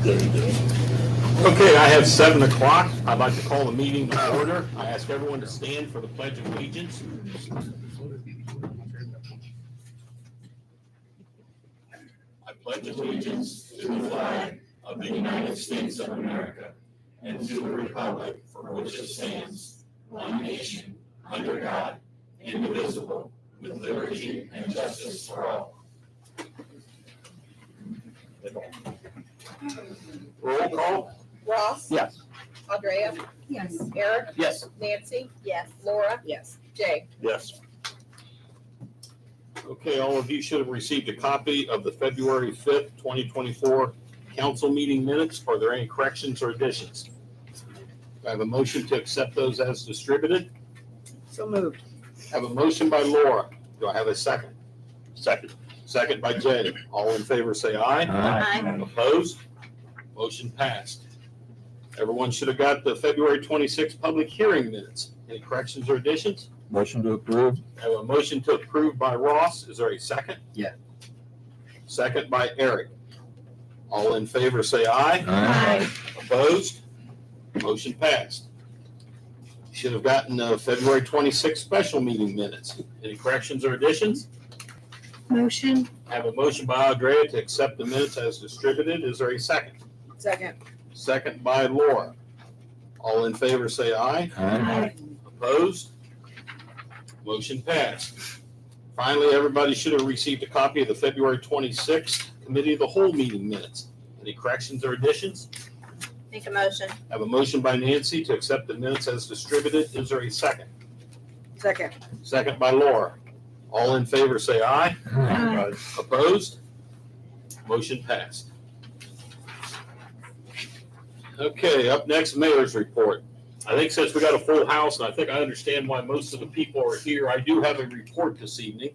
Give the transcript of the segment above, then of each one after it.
Okay, I have 7 o'clock. I'd like to call the meeting to order. I ask everyone to stand for the Pledge of Allegiance. I pledge allegiance to the flag of the United States of America and to the republic for which it stands, one nation, under God, indivisible, with liberty and justice for all. Roll call. Ross? Yes. Andrea? Yes. Eric? Yes. Nancy? Yes. Laura? Yes. Jay? Yes. Okay, all of you should have received a copy of the February 5th, 2024 council meeting minutes. Are there any corrections or additions? I have a motion to accept those as distributed. So moved. I have a motion by Laura. Do I have a second? Second. Second by Jay. All in favor say aye. Aye. Opposed? Motion passed. Everyone should have got the February 26th public hearing minutes. Any corrections or additions? Motion to approve. I have a motion to approve by Ross. Is there a second? Yeah. Second by Eric. All in favor say aye. Aye. Opposed? Motion passed. Should have gotten the February 26th special meeting minutes. Any corrections or additions? Motion. I have a motion by Andrea to accept the minutes as distributed. Is there a second? Second. Second by Laura. All in favor say aye. Aye. Opposed? Motion passed. Finally, everybody should have received a copy of the February 26th Committee of the Whole meeting minutes. Any corrections or additions? Make a motion. I have a motion by Nancy to accept the minutes as distributed. Is there a second? Second. Second by Laura. All in favor say aye. Aye. Opposed? Motion passed. Okay, up next, mayor's report. I think since we got a full house, and I think I understand why most of the people are here, I do have a report this evening.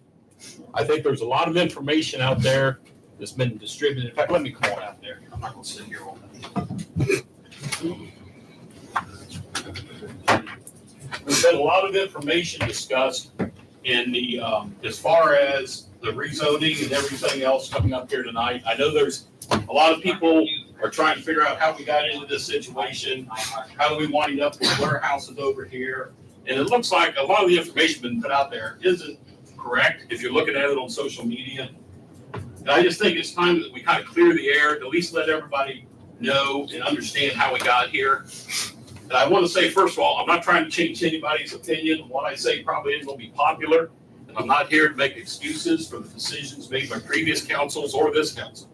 I think there's a lot of information out there that's been distributed. In fact, let me come on out there. I'm not gonna sit here all night. There's been a lot of information discussed in the, as far as the rezoning and everything else coming up here tonight. I know there's a lot of people are trying to figure out how we got into this situation. How do we wind up with warehouses over here? And it looks like a lot of the information been put out there isn't correct if you're looking at it on social media. And I just think it's time that we kind of clear the air, at least let everybody know and understand how we got here. And I want to say, first of all, I'm not trying to change anybody's opinion. What I say probably isn't going to be popular. And I'm not here to make excuses for the decisions made by previous councils or this council.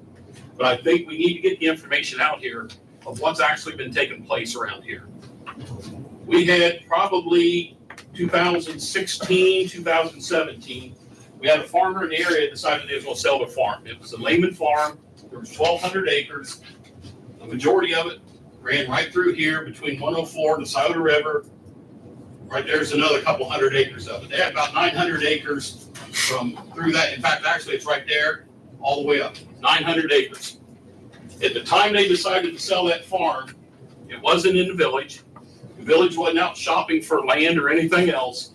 But I think we need to get the information out here of what's actually been taking place around here. We had probably 2016, 2017, we had a farmer in the area decided they was going to sell their farm. It was a Lehman farm. There was 1,200 acres. The majority of it ran right through here between 104 and the Scioto River. Right there's another couple hundred acres of it. They had about 900 acres from through that. In fact, actually, it's right there all the way up, 900 acres. At the time they decided to sell that farm, it wasn't in the village. The village wasn't out shopping for land or anything else.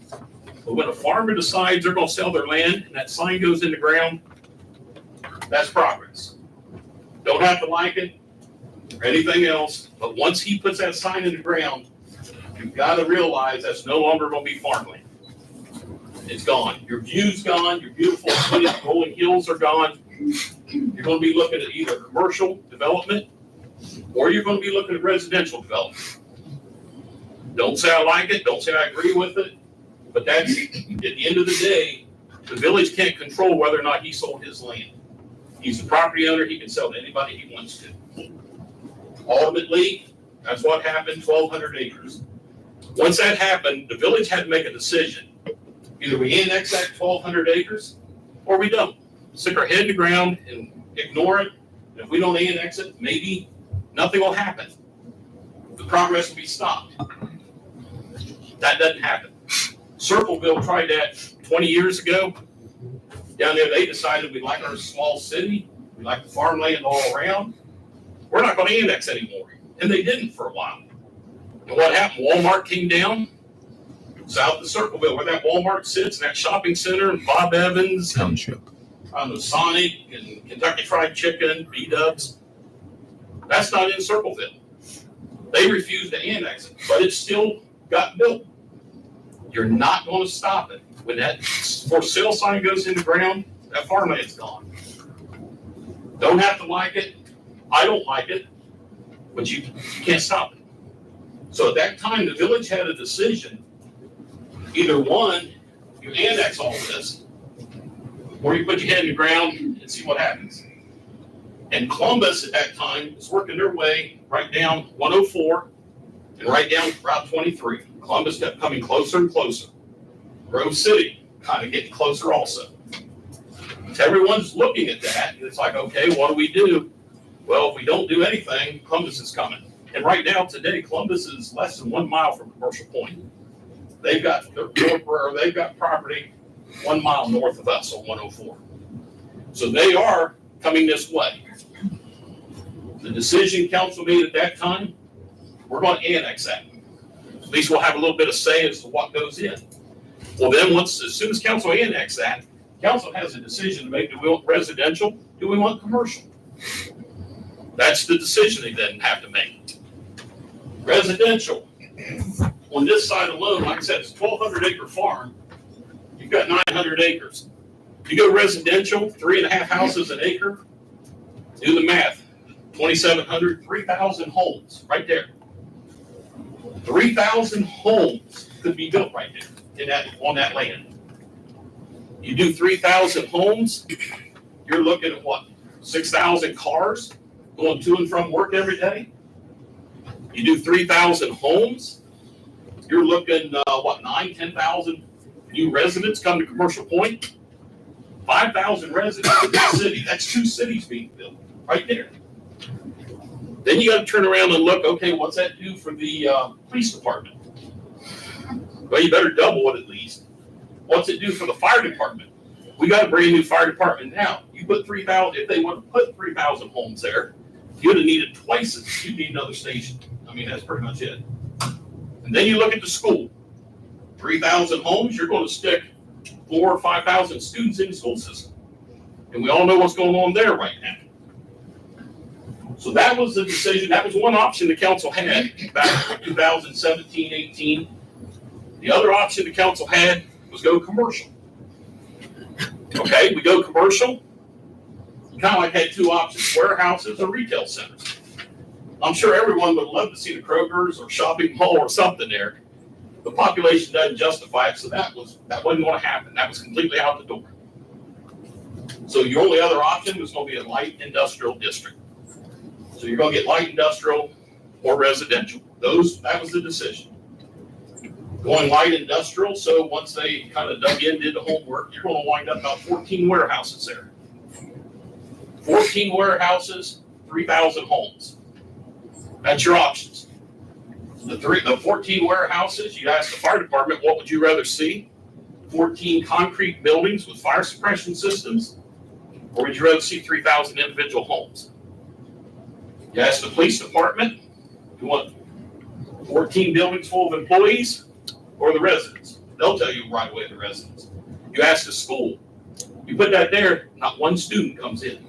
But when a farmer decides they're going to sell their land and that sign goes in the ground, that's progress. Don't have to like it or anything else, but once he puts that sign in the ground, you've got to realize that's no longer going to be farmland. It's gone. Your view's gone. Your beautiful rolling hills are gone. You're going to be looking at either commercial development or you're going to be looking at residential development. Don't say I like it. Don't say I agree with it. But that's, at the end of the day, the village can't control whether or not he sold his land. He's the property owner. He can sell to anybody he wants to. Ultimately, that's what happened, 1,200 acres. Once that happened, the village had to make a decision. Either we annex that 1,200 acres or we don't. Stick our head in the ground and ignore it. And if we don't annex it, maybe nothing will happen. The progress will be stopped. That doesn't happen. Circleville tried that 20 years ago. Down there, they decided we like our small city. We like the farmland all around. We're not going to annex anymore. And they didn't for a while. And what happened? Walmart came down south of Circleville, where that Walmart sits, and that shopping center, and Bob Evans, Township. and the Sonic, and Kentucky Fried Chicken, B-Dubs. That's not in Circleville. They refused to annex it, but it still got built. You're not going to stop it. When that for sale sign goes in the ground, that farmland's gone. Don't have to like it. I don't like it, but you can't stop it. So at that time, the village had a decision. Either one, you annex all this, or you put your head in the ground and see what happens. And Columbus at that time was working their way right down 104 and right down Route 23. Columbus kept coming closer and closer. Grove City kind of getting closer also. So everyone's looking at that, and it's like, okay, what do we do? Well, if we don't do anything, Columbus is coming. And right now, today, Columbus is less than 1 mile from Commercial Point. They've got property 1 mile north of us on 104. So they are coming this way. The decision council made at that time, we're going to annex that. At least we'll have a little bit of say as to what goes in. Well, then as soon as council annex that, council has a decision to make. Do we want residential? Do we want commercial? That's the decision they then have to make. Residential. On this side alone, like I said, it's a 1,200 acre farm. You've got 900 acres. You go residential, 3.5 houses an acre. Do the math. 2,700, 3,000 homes right there. 3,000 homes could be built right there on that land. You do 3,000 homes, you're looking at what? 6,000 cars going to and from work every day. You do 3,000 homes, you're looking, 10,000 new residents come to Commercial Point. 5,000 residents in the city. That's 2 cities being built right there. Then you got to turn around and look, okay, what's that do for the police department? Well, you better double it at least. What's it do for the fire department? We got a brand new fire department now. You put 3,000, if they want to put 3,000 homes there, you'd have needed twice as, you'd need another station. I mean, that's pretty much it. And then you look at the school. 3,000 homes, you're going to stick 4,000 or 5,000 students in the school system. And we all know what's going on there right now. So that was the decision. That was one option the council had back in 2017, 18. The other option the council had was go commercial. Okay, we go commercial. Kind of like had 2 options, warehouses or retail centers. I'm sure everyone would love to see the Kroger's or shopping mall or something there. The population doesn't justify it, so that wasn't going to happen. That was completely out the door. So your only other option was going to be a light industrial district. So you're going to get light industrial or residential. That was the decision. Going light industrial, so once they kind of dug in, did the homework, you're going to wind up about 14 warehouses there. 14 warehouses, 3,000 homes. That's your options. The 14 warehouses, you ask the fire department, what would you rather see? 14 concrete buildings with fire suppression systems? Or would you rather see 3,000 individual homes? You ask the police department, you want 14 buildings full of employees or the residents? They'll tell you right away the residents. You ask the school, you put that there, not one student comes in.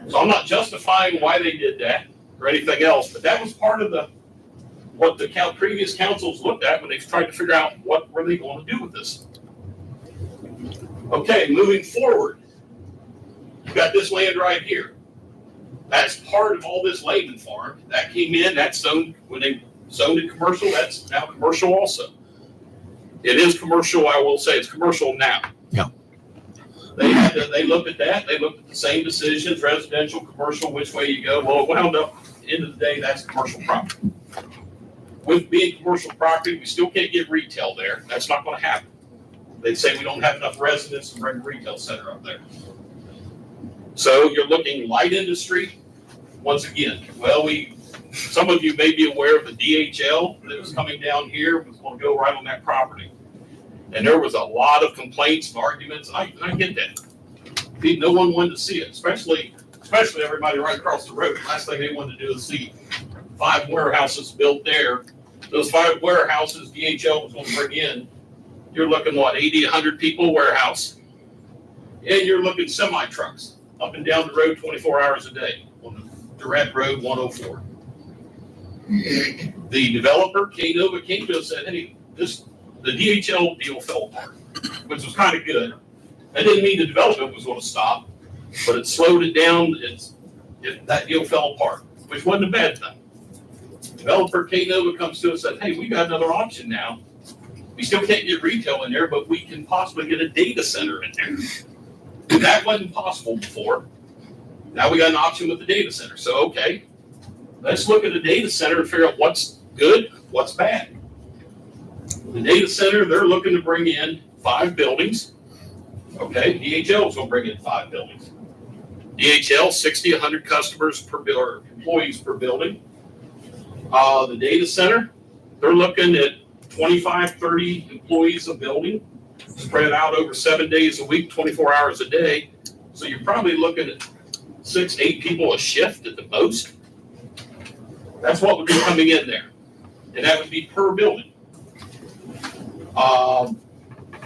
So I'm not justifying why they did that or anything else, but that was part of what the previous councils looked at when they tried to figure out what were they going to do with this. Okay, moving forward, you got this land right here. That's part of all this Lehman farm. That came in, that's zoned, when they zoned it commercial, that's now commercial also. It is commercial, I will say, it's commercial now. Yeah. They looked at that, they looked at the same decisions, residential, commercial, which way you go. Well, it wound up, at the end of the day, that's commercial property. With being commercial property, we still can't get retail there. That's not gonna happen. They say we don't have enough residents to bring a retail center up there. So you're looking light industry, once again. Well, some of you may be aware of the DHL that was coming down here, was gonna go right on that property. And there was a lot of complaints and arguments, I get that. No one wanted to see it, especially everybody right across the road. Last thing they wanted to do is see 5 warehouses built there. Those 5 warehouses DHL was gonna bring in, you're looking, 80, 100 people warehouse. And you're looking semi trucks up and down the road 24 hours a day on Durant Road 104. The developer, K-Nova, came to us and said, hey, the DHL deal fell apart, which was kind of good. That didn't mean the development was going to stop, but it slowed it down. That deal fell apart, which wasn't a bad thing. Developer K-Nova comes to us and said, hey, we got another option now. We still can't get retail in there, but we can possibly get a data center in there. That wasn't possible before. Now we got an option with the data center. So, okay, let's look at the data center and figure out what's good, what's bad. The data center, they're looking to bring in 5 buildings. Okay, DHL is going to bring in 5 buildings. DHL, 60, 100 customers per or employees per building. The data center, they're looking at 25, 30 employees a building, spread out over 7 days a week, 24 hours a day. So you're probably looking at 6, 8 people a shift at the most. That's what would be coming in there. And that would be per building.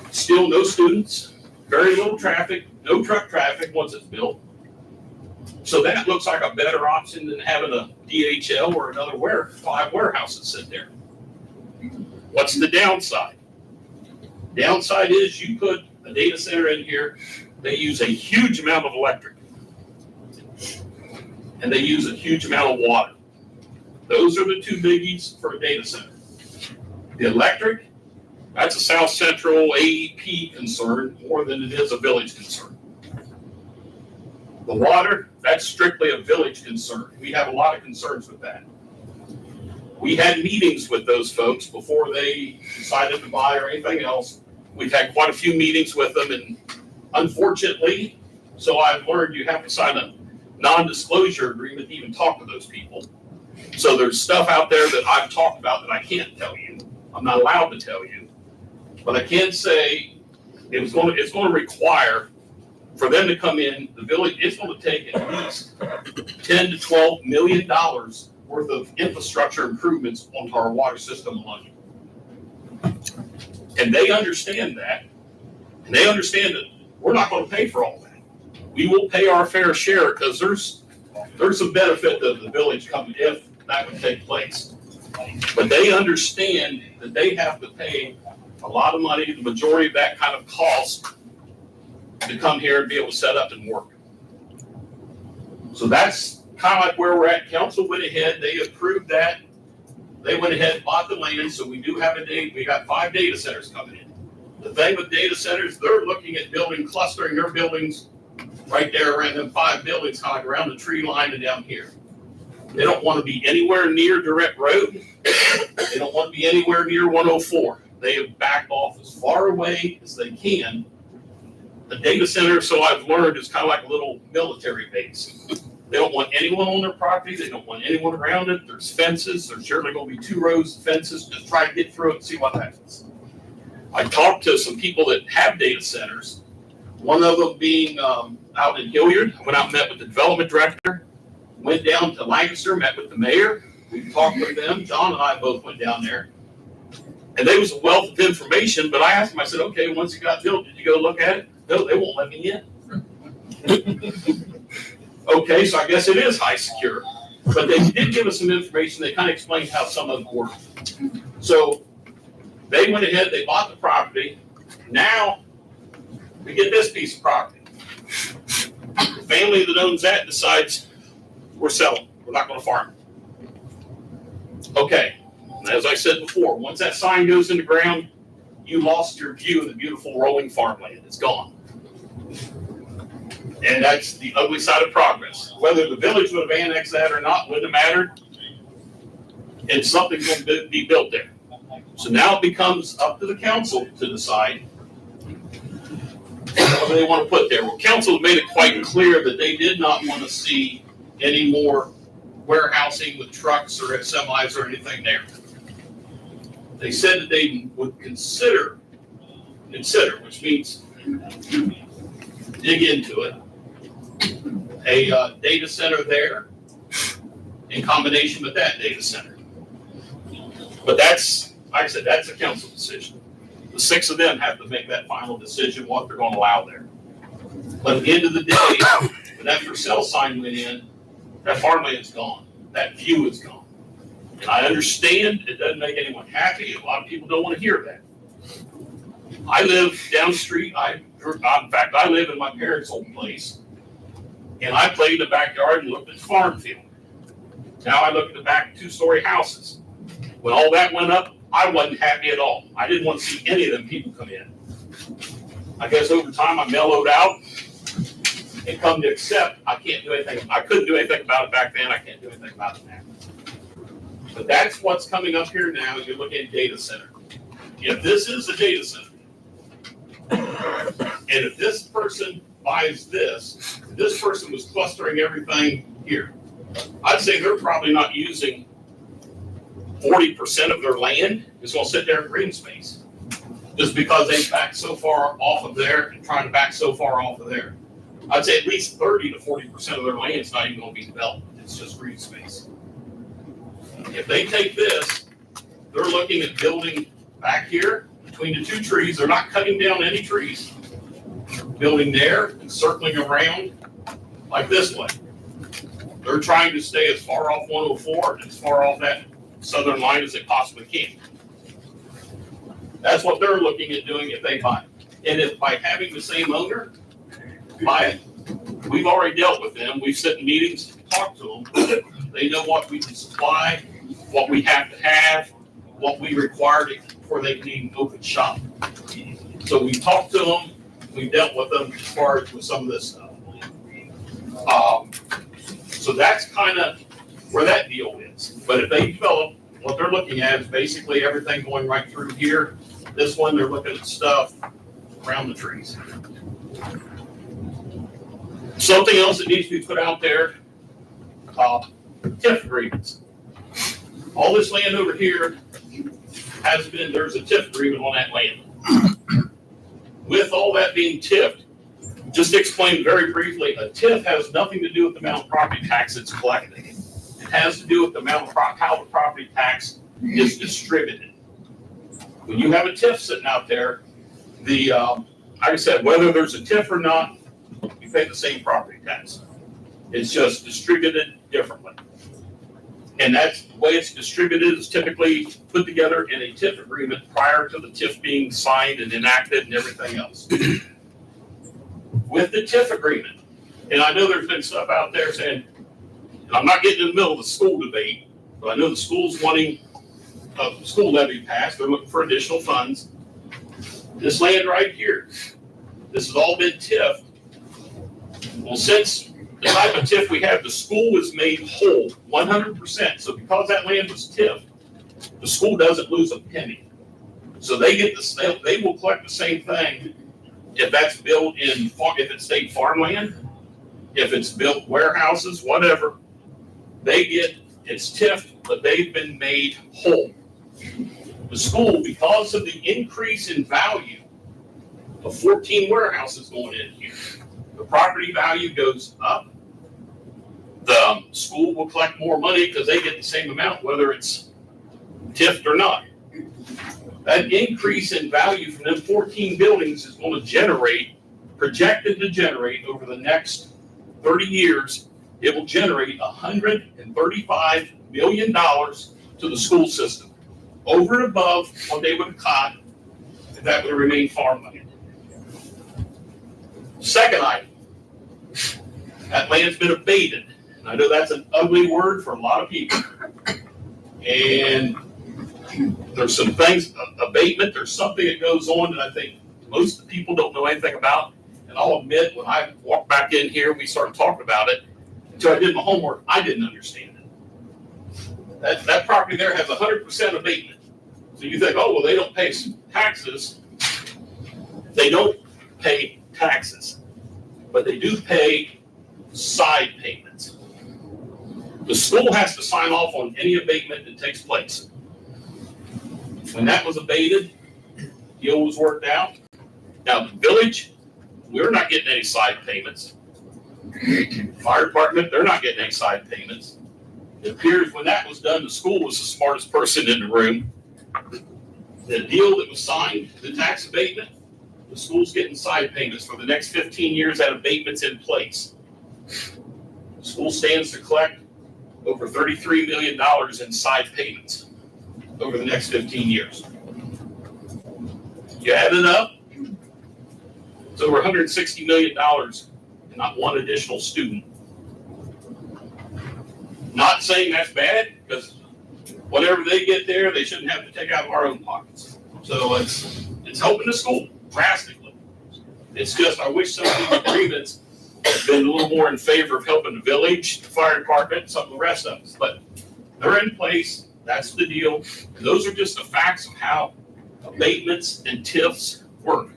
Still no students, very little traffic, no truck traffic once it's built. So that looks like a better option than having a DHL or another 5 warehouses sit there. What's the downside? Downside is you put a data center in here, they use a huge amount of electric. And they use a huge amount of water. Those are the 2 biggies for a data center. The electric, that's a South Central AEP concern more than it is a village concern. The water, that's strictly a village concern. We have a lot of concerns with that. We had meetings with those folks before they decided to buy or anything else. We've had quite a few meetings with them, and unfortunately, so I've learned you have to sign a non-disclosure agreement to even talk to those people. So there's stuff out there that I've talked about that I can't tell you. I'm not allowed to tell you. But I can say it's going to require for them to come in, the village, it's going to take at least $10 to $12 million worth of infrastructure improvements onto our water system alone. And they understand that. And they understand that we're not going to pay for all that. We will pay our fair share because there's some benefit to the village coming if that would take place. But they understand that they have to pay a lot of money, the majority of that kind of cost, to come here and be able to set up and work. So that's kind of like where we're at. Council went ahead, they approved that. They went ahead and bought the land, so we do have we got 5 data centers coming in. The thing with data centers, they're looking at clustering their buildings right there around them 5 buildings, kind of like around the tree line and down here. They don't want to be anywhere near Durant Road. They don't want to be anywhere near 104. They have backed off as far away as they can. The data center, so I've learned, is kind of like a little military base. They don't want anyone on their property. They don't want anyone around it. There's fences. There's generally going to be 2 rows of fences. Just try to get through it and see what happens. I talked to some people that have data centers. One of them being out in Hilliard. I went out and met with the development director. Went down to Lancaster, met with the mayor. We talked with them. John and I both went down there. And there was a wealth of information, but I asked him, I said, okay, once it got built, did you go look at it? No, they won't let me in. Okay, so I guess it is high secure. But they did give us some information. They kind of explained how some of it worked. So they went ahead, they bought the property. Now we get this piece of property. The family that owns that decides we're selling. We're not going to farm it. Okay, as I said before, once that sign goes in the ground, you lost your view of the beautiful rolling farmland. It's gone. And that's the ugly side of progress. Whether the village would have annexed that or not wouldn't have mattered. And something's going to be built there. So now it becomes up to the council to decide what they want to put there. Well, council made it quite clear that they did not want to see any more warehousing with trucks or semis or anything there. They said that they would consider, which means dig into it, a data center there in combination with that data center. But that's, like I said, that's a council decision. The 6 of them have to make that final decision what they're going to allow there. But at the end of the day, when that for sale sign went in, That farmland's gone. That view is gone. And I understand it doesn't make anyone happy. A lot of people don't want to hear that. I live down the street. In fact, I live in my parents' old place. And I played in the backyard and looked at the farm field. Now I look at the back 2-story houses. When all that went up, I wasn't happy at all. I didn't want to see any of them people come in. I guess over time I mellowed out and come to accept I can't do anything. I couldn't do anything about it back then. I can't do anything about it now. But that's what's coming up here now. You're looking at data center. If this is a data center, and if this person buys this person was clustering everything here. I'd say they're probably not using 40% of their land is going to sit there in green space. Just because they back so far off of there and trying to back so far off of there. I'd say at least 30 to 40% of their land is not even going to be developed. It's just green space. If they take this, they're looking at building back here between the 2 trees. They're not cutting down any trees. Building there and circling around like this way. They're trying to stay as far off 104 and as far off that southern line as they possibly can. That's what they're looking at doing if they buy it. And if by having the same owner buy it, we've already dealt with them. We've sit in meetings, talked to them. They know what we can supply, what we have to have, what we require before they can even open shop. So we talked to them. We dealt with them as far as with some of this stuff. So that's kind of where that deal is. But if they develop, what they're looking at is basically everything going right through here. This one, they're looking at stuff around the trees. Something else that needs to be put out there, TIF agreements. All this land over here there's a TIF agreement on that land. With all that being TIFed, just to explain very briefly, a TIF has nothing to do with the amount of property tax that's collected. It has to do with the amount of how the property tax is distributed. When you have a TIF sitting out there, like I said, whether there's a TIF or not, you pay the same property tax. It's just distributed differently. And that's the way it's distributed is typically put together in a TIF agreement prior to the TIF being signed and enacted and everything else. With the TIF agreement, and I know there's been stuff out there saying, and I'm not getting in the middle of the school debate, but I know the school's wanting a school levy passed. They're looking for additional funds. This land right here, this has all been TIFed. Well, since the type of TIF we have, the school is made whole 100%. So because that land was TIFed, the school doesn't lose a penny. So they get they will collect the same thing if that's built in, if it's state farmland, if it's built warehouses, whatever. They get, it's TIFed, but they've been made whole. The school, because of the increase in value of 14 warehouses going in here, the property value goes up. The school will collect more money because they get the same amount, whether it's TIFed or not. That increase in value from them 14 buildings is going to projected to generate over the next 30 years, it will generate $135 million to the school system, over and above what they would have caught if that would have remained farmland. Second item, that land's been abated. And I know that's an ugly word for a lot of people. And there's some things, abatement, there's something that goes on that I think most people don't know anything about. And I'll admit, when I walked back in here, we started talking about it. Until I did my homework, I didn't understand it. That property there has 100% abatement. So you think, oh, well, they don't pay taxes. They don't pay taxes, but they do pay side payments. The school has to sign off on any abatement that takes place. When that was abated, the deal was worked out. Now, the village, we're not getting any side payments. Fire department, they're not getting any side payments. It appears when that was done, the school was the smartest person in the room. The deal that was signed, the tax abatement, the school's getting side payments for the next 15 years. That abatement's in place. The school stands to collect over $33 million in side payments over the next 15 years. You add it up, it's over $160 million and not one additional student. Not saying that's bad, because whatever they get there, they shouldn't have to take out of our own pockets. So it's helping the school drastically. It's just, I wish some of these agreements had been a little more in favor of helping the village, the fire department, some of the rest of us, but they're in place, that's the deal. And those are just the facts of how abatements and TIFs work.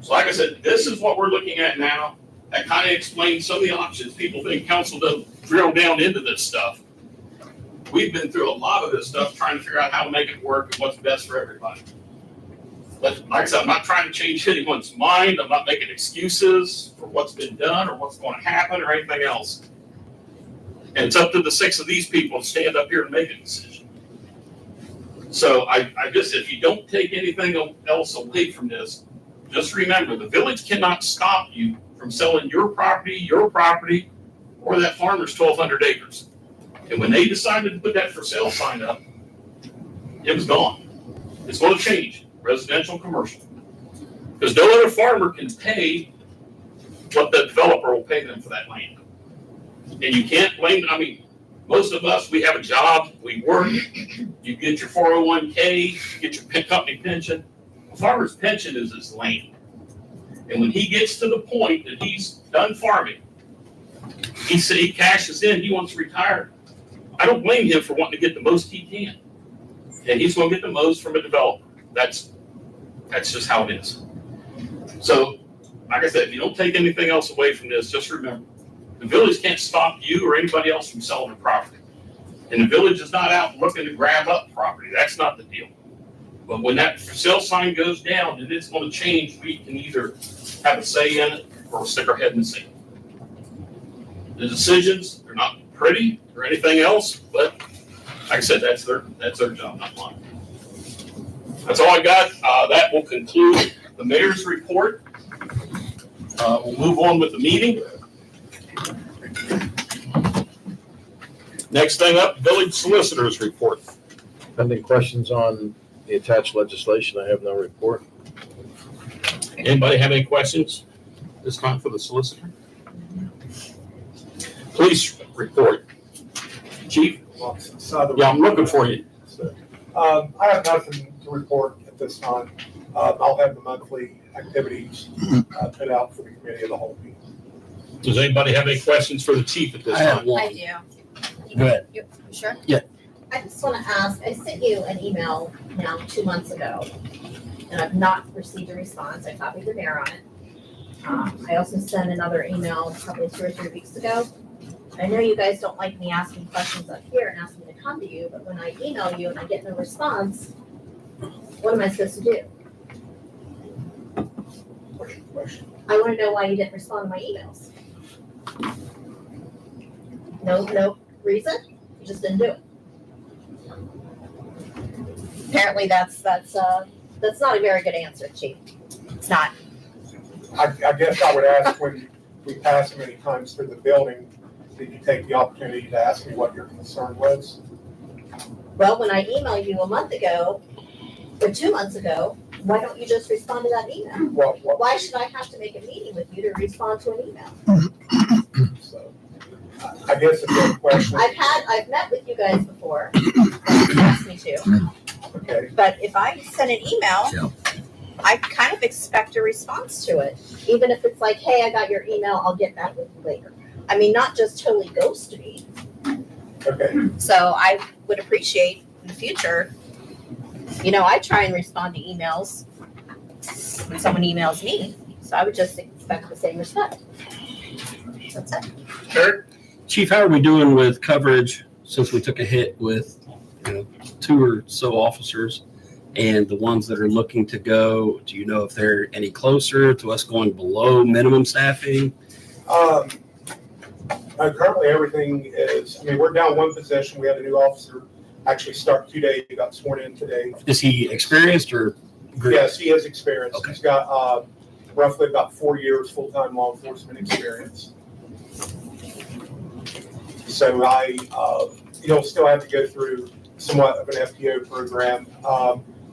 So like I said, this is what we're looking at now. That kind of explains some of the options. People think council doesn't drill down into this stuff. We've been through a lot of this stuff trying to figure out how to make it work and what's best for everybody. But like I said, I'm not trying to change anyone's mind. I'm not making excuses for what's been done or what's going to happen or anything else. And it's up to the 6 of these people to stand up here and make a decision. So I just, if you don't take anything else away from this, just remember, the village cannot stop you from selling your property, or that farmer's 1,200 acres. And when they decided to put that for sale sign up, it was gone. It's going to change, residential, commercial. Because no other farmer can pay what the developer will pay them for that land. And you can't blame, I mean, most of us, we have a job, we work, you get your 401k, you get your company pension. A farmer's pension is his land. And when he gets to the point that he's done farming, he cashes in, he wants to retire. I don't blame him for wanting to get the most he can. And he's going to get the most from a developer. That's just how it is. So, like I said, if you don't take anything else away from this, just remember, the village can't stop you or anybody else from selling the property. And the village is not out looking to grab up property. That's not the deal. But when that for sale sign goes down and it's going to change, we can either have a say in it or stick our head in the sand. The decisions, they're not pretty or anything else, but like I said, that's their job, not mine. That's all I got. That will conclude the mayor's report. We'll move on with the meeting. Next thing up, village solicitor's report. Pending questions on the attached legislation, I have no report. Anybody have any questions this time for the solicitor? Police report. Chief? Yeah, I'm looking for you. I have nothing to report at this time. I'll have the monthly activities put out for the committee of the whole meeting. Does anybody have any questions for the chief at this time? I do. Go ahead. You sure? I just want to ask, I sent you an email now 2 months ago, and I've not received a response. I copied the mayor on it. I also sent another email probably 2 or 3 weeks ago. I know you guys don't like me asking questions up here and asking to come to you, but when I email you and I get no response, what am I supposed to do? What's your question? I want to know why you didn't respond to my emails. No reason? You just didn't do it. Apparently that's not a very good answer, Chief. It's not. I guess I would ask, when we pass many times through the building, did you take the opportunity to ask me what your concern was? Well, when I emailed you a month ago, or 2 months ago, why don't you just respond to that email? Why should I have to make a meeting with you to respond to an email? So, I guess a good question. I've met with you guys before, like you asked me to, Okay, But if I send an email, I kind of expect a response to it. even if it's like, hey, I got your email, I'll get back with you later. I mean, not just totally ghost me. okay. So I would appreciate in the future, I try and respond to emails when someone emails me. So I would just expect the same respect. That's it. Eric? Chief, how are we doing with coverage since we took a hit with 2 or so officers and the ones that are looking to go? Do you know if they're any closer to us going below minimum staffing? Currently, everything is, we're down one position. We had a new officer actually start today. He got sworn in today. Is he experienced or? Yes, he has experience. Okay. He's got roughly about 4 years full-time law enforcement experience. So you'll still have to go through somewhat of an FTO program.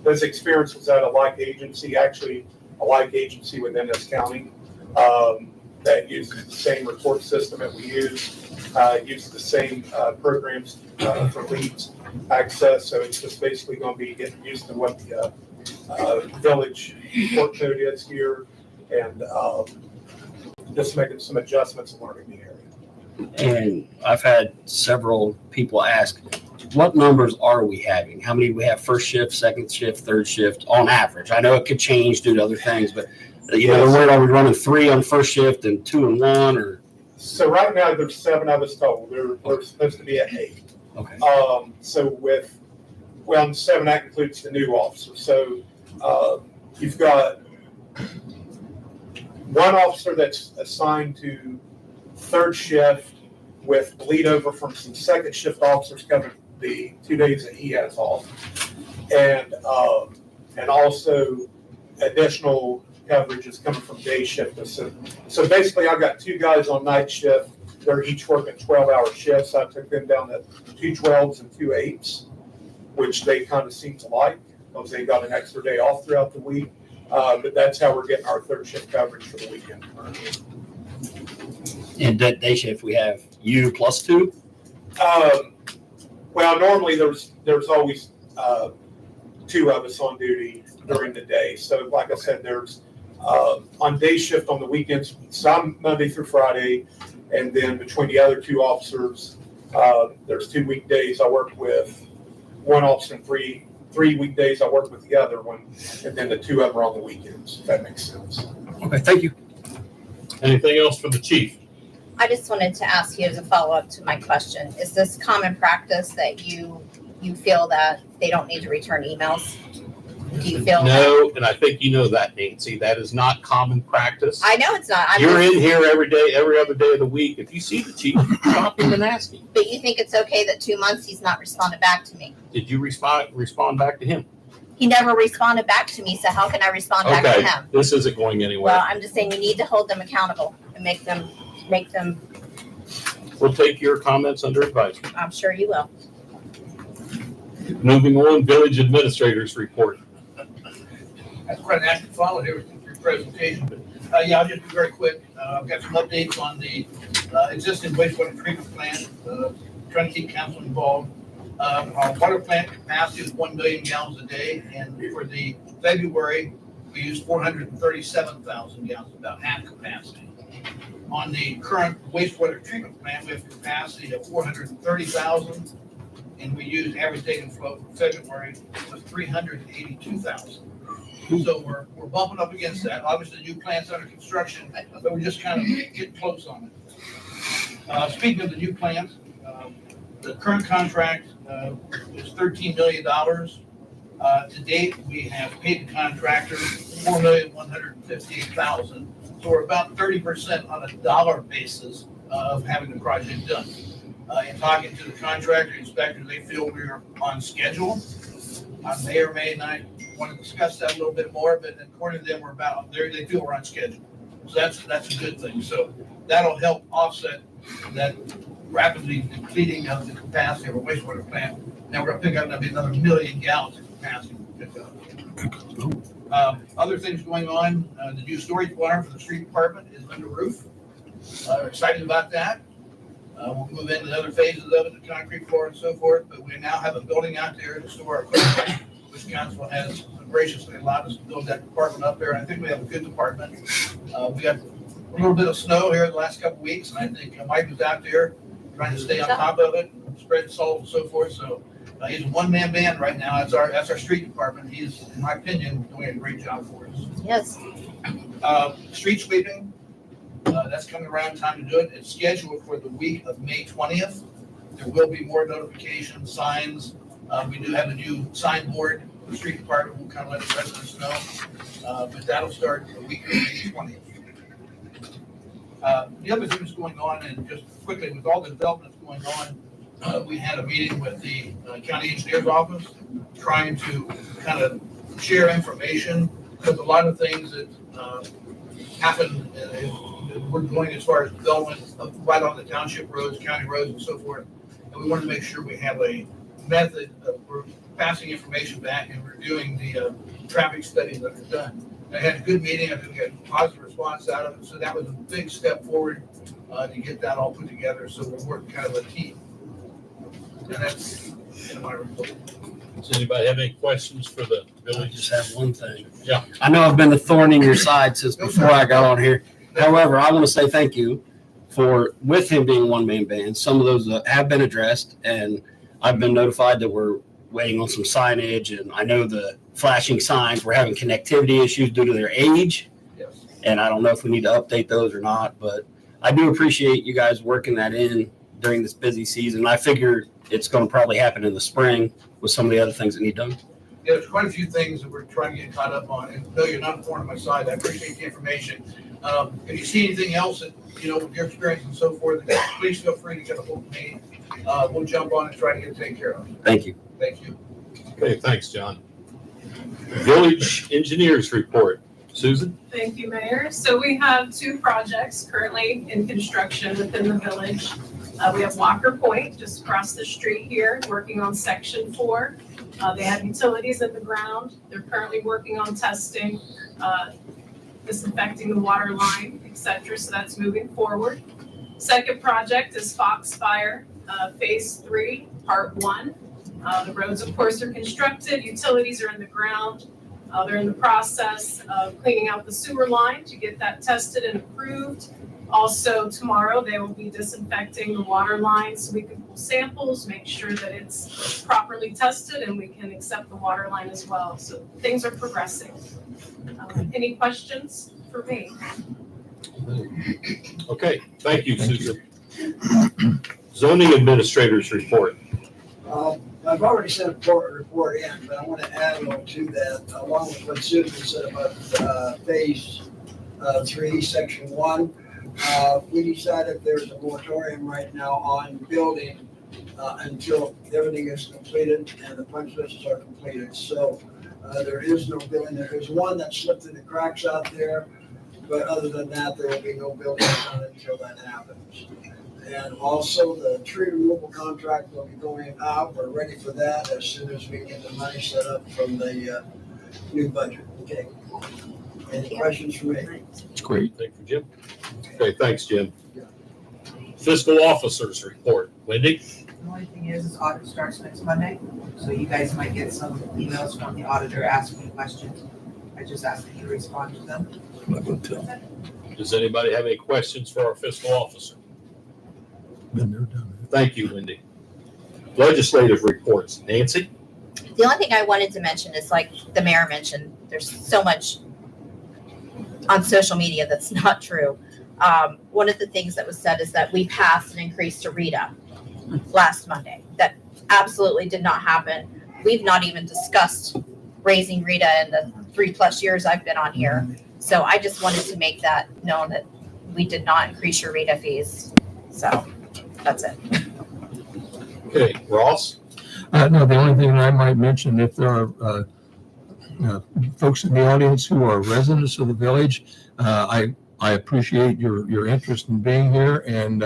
This experience was at a like agency, actually a like agency within this county, that uses the same report system that we use, uses the same programs for leads access. So it's just basically going to be getting used to what the village report code is here, and just making some adjustments and learning the area. And I've had several people ask, what numbers are we having? How many we have first shift, second shift, third shift on average? I know it could change due to other things, but they're worried, are we running 3 on first shift and 2 and 1 or? So right now, there's 7 of us total. We're supposed to be at 8. Okay. So 7, that includes the new officer. So you've got one officer that's assigned to third shift with bleed over from some second shift officers covering the 2 days that he has off. And also additional coverage is coming from day shift. So basically I've got 2 guys on night shift. They're each working 12-hour shifts. I took them down to 2 12s and 2 8s, which they kind of seem to like because they got an extra day off throughout the week. But that's how we're getting our third shift coverage for the weekend. And that day shift, we have you plus 2? Well, normally there's always 2 of us on duty during the day. So like I said, there's on day shift on the weekends, some Monday through Friday, and then between the other 2 officers, there's 2 weekdays I work with one officer, and 3 weekdays I work with the other one, and then the 2 of them are on the weekends, if that makes sense. Okay, thank you. Anything else for the chief? I just wanted to ask you as a follow-up to my question. Is this common practice that you feel that they don't need to return emails? Do you feel that? No, and I think you know that, Nancy. That is not common practice. I know it's not. You're in here every day, every other day of the week. If you see the chief, stop him and ask him. But you think it's okay that 2 months he's not responded back to me? Did you respond back to him? He never responded back to me, so how can I respond back to Okay, him? this isn't going Well, anywhere. I'm just saying you need to hold them accountable and make them, We'll take your comments under advisement. I'm sure you will. Moving on, village administrators report. That's quite an active follow here with your presentation, but I'll just be very quick. I've got some updates on the existing wastewater treatment plant, trying to keep council involved. Our water plant capacity is 1 million gallons a day, and for the February, we used 437,000 gallons, about half capacity. On the current wastewater treatment plant, we have capacity of 430,000, and we used average daily flow for February was 382,000. So we're bumping up against that. Obviously, the new plant's under construction, but we're just kind of getting close on it. Speaking of the new plant, the current contract is $13 million. To date, we have paid the contractor $4,158,000. So we're about 30% on a dollar basis of having the project done. In talking to the contractor inspector, they feel we're on schedule. I may or may not want to discuss that a little bit more, but according to them, they feel we're on schedule. So that's a good thing. So that'll help offset that rapidly depleting of the capacity of our wastewater plant. Now we're gonna pick up another 1 million gallons of capacity to pick up. Other things going on, the new storage barn for the street department is under roof. We're excited about that. We'll move into the other phases of it, the concrete floor and so forth, but we now have a building out there to store our equipment, which council has graciously allowed us to build that department up there. And I think we have a good department. We got a little bit of snow here the last couple of weeks, and I think Mike was out there trying to stay on top of it, spread salt and so forth. So he's a one-man band right now. That's our street department. He's, in my opinion, doing a great job for us. Yes. Street sweeping, that's coming around, time to do it. It's scheduled for the week of May 20th. There will be more notifications, signs. We do have a new sign board. The street department will kind of let the residents know, but that'll start the week of May 20th. The other thing that's going on, and just quickly, with all the developments going on, we had a meeting with the county engineer's office, trying to kind of share information, because a lot of things that happen, we're going as far as development of right on the township roads, county roads and so forth. And we want to make sure we have a method of we're passing information back and reviewing the traffic studies that are done. I had a good meeting. I think we got a positive response out of it. So that was a big step forward to get that all put together. So we're working kind of a team. And that's in my report. Does anybody have any questions for the I village? just have one thing. Yeah. I know I've been a thorn in your side since before I got on here. However, I want to say thank you for, with him being a one-man band, some of those have been addressed, and I've been notified that we're waiting on some signage, and I know the flashing signs, we're having connectivity issues due to their age, Yes. and I don't know if we need to update those or not, but I do appreciate you guys working that in during this busy season. I figure it's going to probably happen in the spring with some of the other things that need done. Yeah, there's quite a few things that we're trying to get caught up on, and no, you're not a thorn on my side, I appreciate the information. If you see anything else that, with your experience and so forth, please feel free to get a hold of me. We'll jump on and try to get it taken care of. Thank you. Thank you. Okay, thanks, John. Village engineers report. Susan? Thank you, Mayor. So we have 2 projects currently in construction within the village. We have Walker Point, just across the street here, working on section 4. They have utilities in the ground. They're currently working on testing, disinfecting the water line, et cetera. So that's moving forward. Second project is Foxfire, Phase 3, Part 1. The roads, of course, are constructed. Utilities are in the ground. They're in the process of cleaning out the sewer line to get that tested and approved. Also, tomorrow, they will be disinfecting the water line so we can pull samples, make sure that it's properly tested, and we can accept the water line as well. So things are progressing. Any questions for me? Okay, thank you, Susan. Zoning administrators report. I've already sent a report in, but I want to add a little to that, along with what Susan said about phase 3, section 1. We decided there's a moratorium right now on building until everything is completed and the punch lists are completed. So there is no building. There is one that slipped through the cracks out there, but other than that, there will be no building done until that happens. And also the tree removal contract will be going out. We're ready for that as soon as we get the money set up from the new budget. Okay. Any questions for me? It's great. Thank you, Jim. Okay, thanks, Jim. Fiscal officers report. Wendy? The only thing is audit starts next Monday, so you guys might get some emails from the auditor asking questions. I just ask that you respond to them. Does anybody have any questions for our fiscal officer? Been there, done Thank you, Wendy. Legislative reports. Nancy? The only thing I wanted to mention is, like the mayor mentioned, there's so much on social media that's not true. One of the things that was said is that we passed an increase to Rita last Monday. That absolutely did not happen. We've not even discussed raising Rita in the 3+ years I've been on here. So I just wanted to make that known that we did not increase your Rita fees. So that's it. Okay, Ross? No, the only thing I might mention, if there are folks in the audience who are residents of the village, I appreciate your interest in being here. And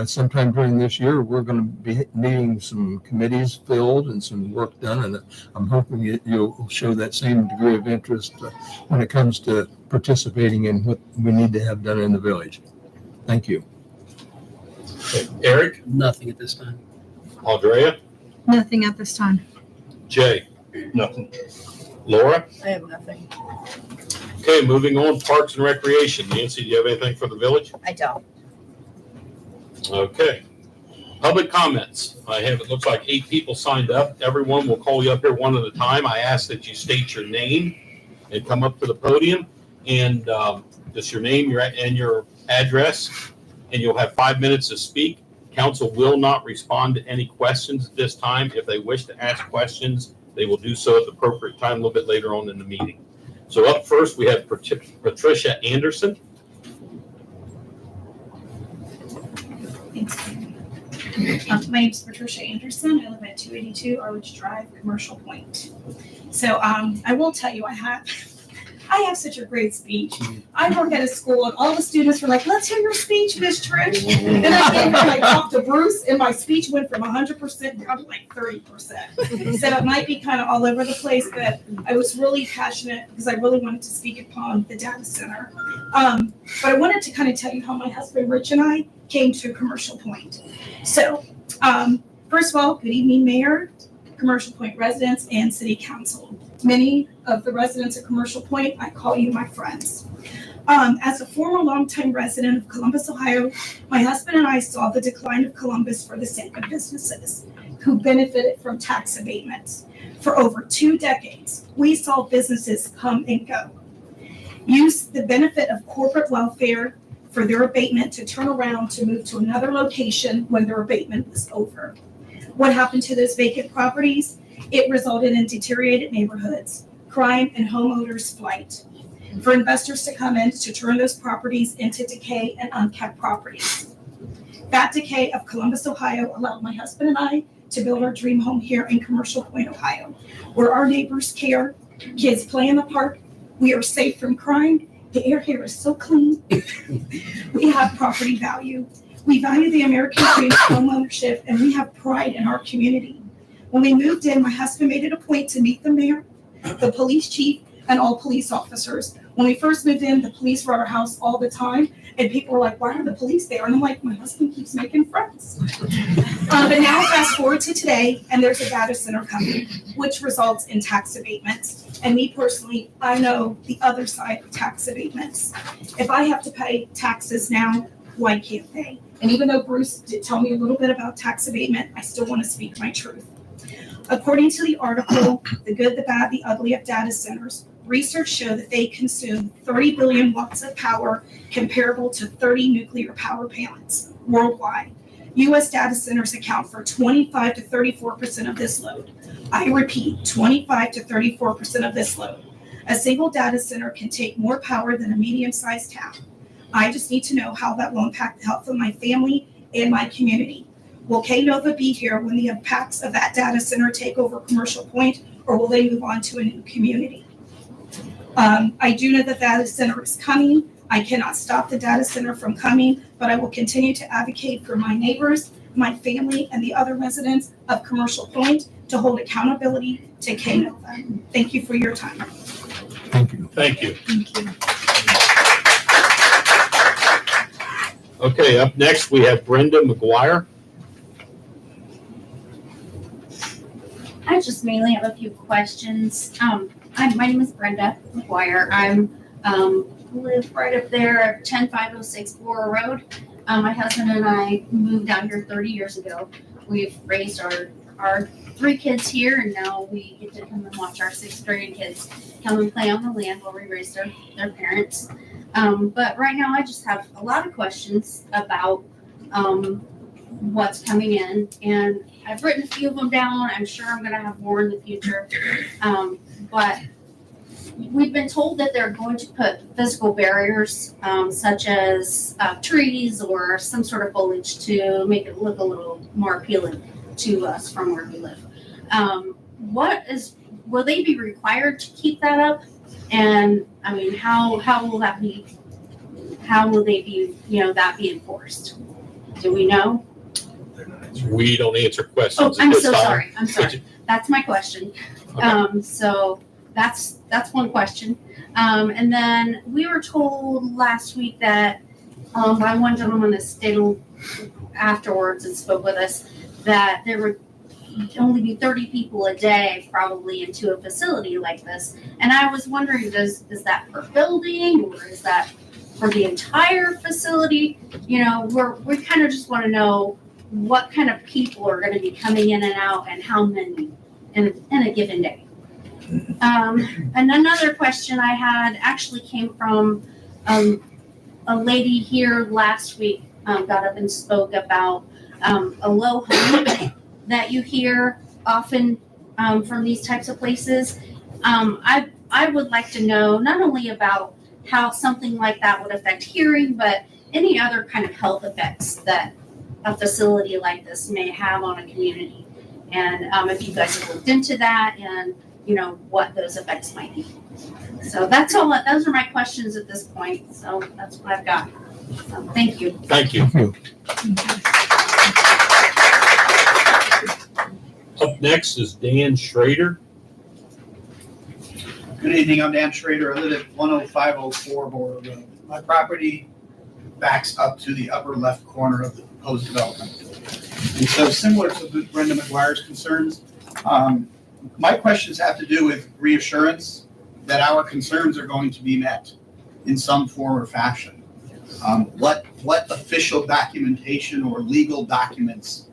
sometime during this year, we're going to be needing some committees filled and some work done. And I'm hoping you'll show that same degree of interest when it comes to participating in what we need to have done in the village. Thank you. Okay, Eric? Nothing at this time. Andrea? Nothing at this time. Jay? Nothing. Laura? I have nothing. Okay, moving on, Parks and Recreation. Nancy, do you have anything for the village? I don't. Okay. Public comments. I have, it looks like 8 people signed up. Everyone will call you up here one at a time. I ask that you state your name and come up to the podium and just your name and your address, and you'll have 5 minutes to speak. Council will not respond to any questions at this time. If they wish to ask questions, they will do so at the appropriate time a little bit later on in the meeting. So up first, we have Patricia Anderson. Thanks. My name is Patricia Anderson. I live at 282 Arledge Drive, Commercial Point. So I will tell you, I I have such a great speech. I work at a school and all the students were like, let's hear your speech, Miss Trish. And I came and I talked to Bruce and my speech went from 100% down to like 30%. So it might be kind of all over the place, but I was really passionate because I really wanted to speak upon the data center. But I wanted to kind of tell you how my husband Rich and I came to Commercial Point. So first of all, good evening, Mayor, Commercial Point residents, and City Council. Many of the residents of Commercial Point, I call you my friends. As a former longtime resident of Columbus, Ohio, my husband and I saw the decline of Columbus for the sake of businesses who benefited from tax abatements. For over 2 decades, we saw businesses come and go, use the benefit of corporate welfare for their abatement to turn around to move to another location when their abatement was over. What happened to those vacant properties? It resulted in deteriorated neighborhoods, crime, and homeowners' flight. For investors to come in to turn those properties into decay and unkept properties. That decay of Columbus, Ohio allowed my husband and I to build our dream home here in Commercial Point, Ohio, where our neighbors care, kids play in the park, we are safe from crime, the air here is so clean. We have property value. We value the American dream of home ownership, and we have pride in our community. When we moved in, my husband made it a point to meet the mayor, the police chief, and all police officers. When we first moved in, the police were at our house all the time, and people were like, why are the police there? And I'm like, my husband keeps making friends. But now fast forward to today, and there's a data center coming, which results in tax abatements. And me personally, I know the other side of tax abatements. If I have to pay taxes now, why can't they? And even though Bruce did tell me a little bit about tax abatement, I still want to speak my truth. According to the article, The Good, the Bad, the Ugly of Data Centers, research showed that they consume 30 billion watts of power comparable to 30 nuclear power plants worldwide. U.S. data centers account for 25 to 34% of this load. I repeat, 25 to 34% of this load. A single data center can take more power than a medium-sized town. I just need to know how that will impact the health of my family and my community. Will K-Nova be here when the impacts of that data center take over Commercial Point, or will they move on to a new community? I do know that data center is coming. I cannot stop the data center from coming, but I will continue to advocate for my neighbors, my family, and the other residents of Commercial Point to hold accountability to K-Nova. Thank you for your time. Thank you. Thank you. Thank you. Okay, up next, we have Brenda McGuire. I just mainly have a few questions. My name is Brenda McGuire. I live right up there at 10506 Bora Road. My husband and I moved out here 30 years ago. We've raised our 3 kids here, and now we get to come and watch our 6 grandkids come and play on the land while we raise their parents. But right now, I just have a lot of questions about what's coming in, and I've written a few of them down. I'm sure I'm going to have more in the future. But we've been told that they're going to put physical barriers, such as trees or some sort of foliage to make it look a little more appealing to us from where we live. Will they be required to keep that up? And I mean, how will that be? How will they be? That be enforced? Do we know? We don't answer questions. Oh, I'm so sorry. I'm sorry. That's my question. Okay. So that's one question. And then we were told last week that by one gentleman that stayed afterwards and spoke with us that there would only be 30 people a day probably into a facility like this. And I was wondering, is that per building, or is that for the entire facility? We kind of just want to know what kind of people are going to be coming in and out, and how many in a given day. And another question I had actually came from a lady here last week, got up and spoke about a low hum that you hear often from these types of places. I would like to know not only about how something like that would affect hearing, but any other kind of health effects that a facility like this may have on a community. And if you guys have looked into that, and what those effects might be. So that's all, those are my questions at this point, so that's what I've got. So, thank you. Thank you. Up next is Dan Schrader. Good evening, I'm Dan Schrader. I live at 10504 Bora Road. My property backs up to the upper left corner of the proposed development. And so similar to Brenda McGuire's concerns, my questions have to do with reassurance that our concerns are going to be met in some form or fashion. What official documentation or legal documents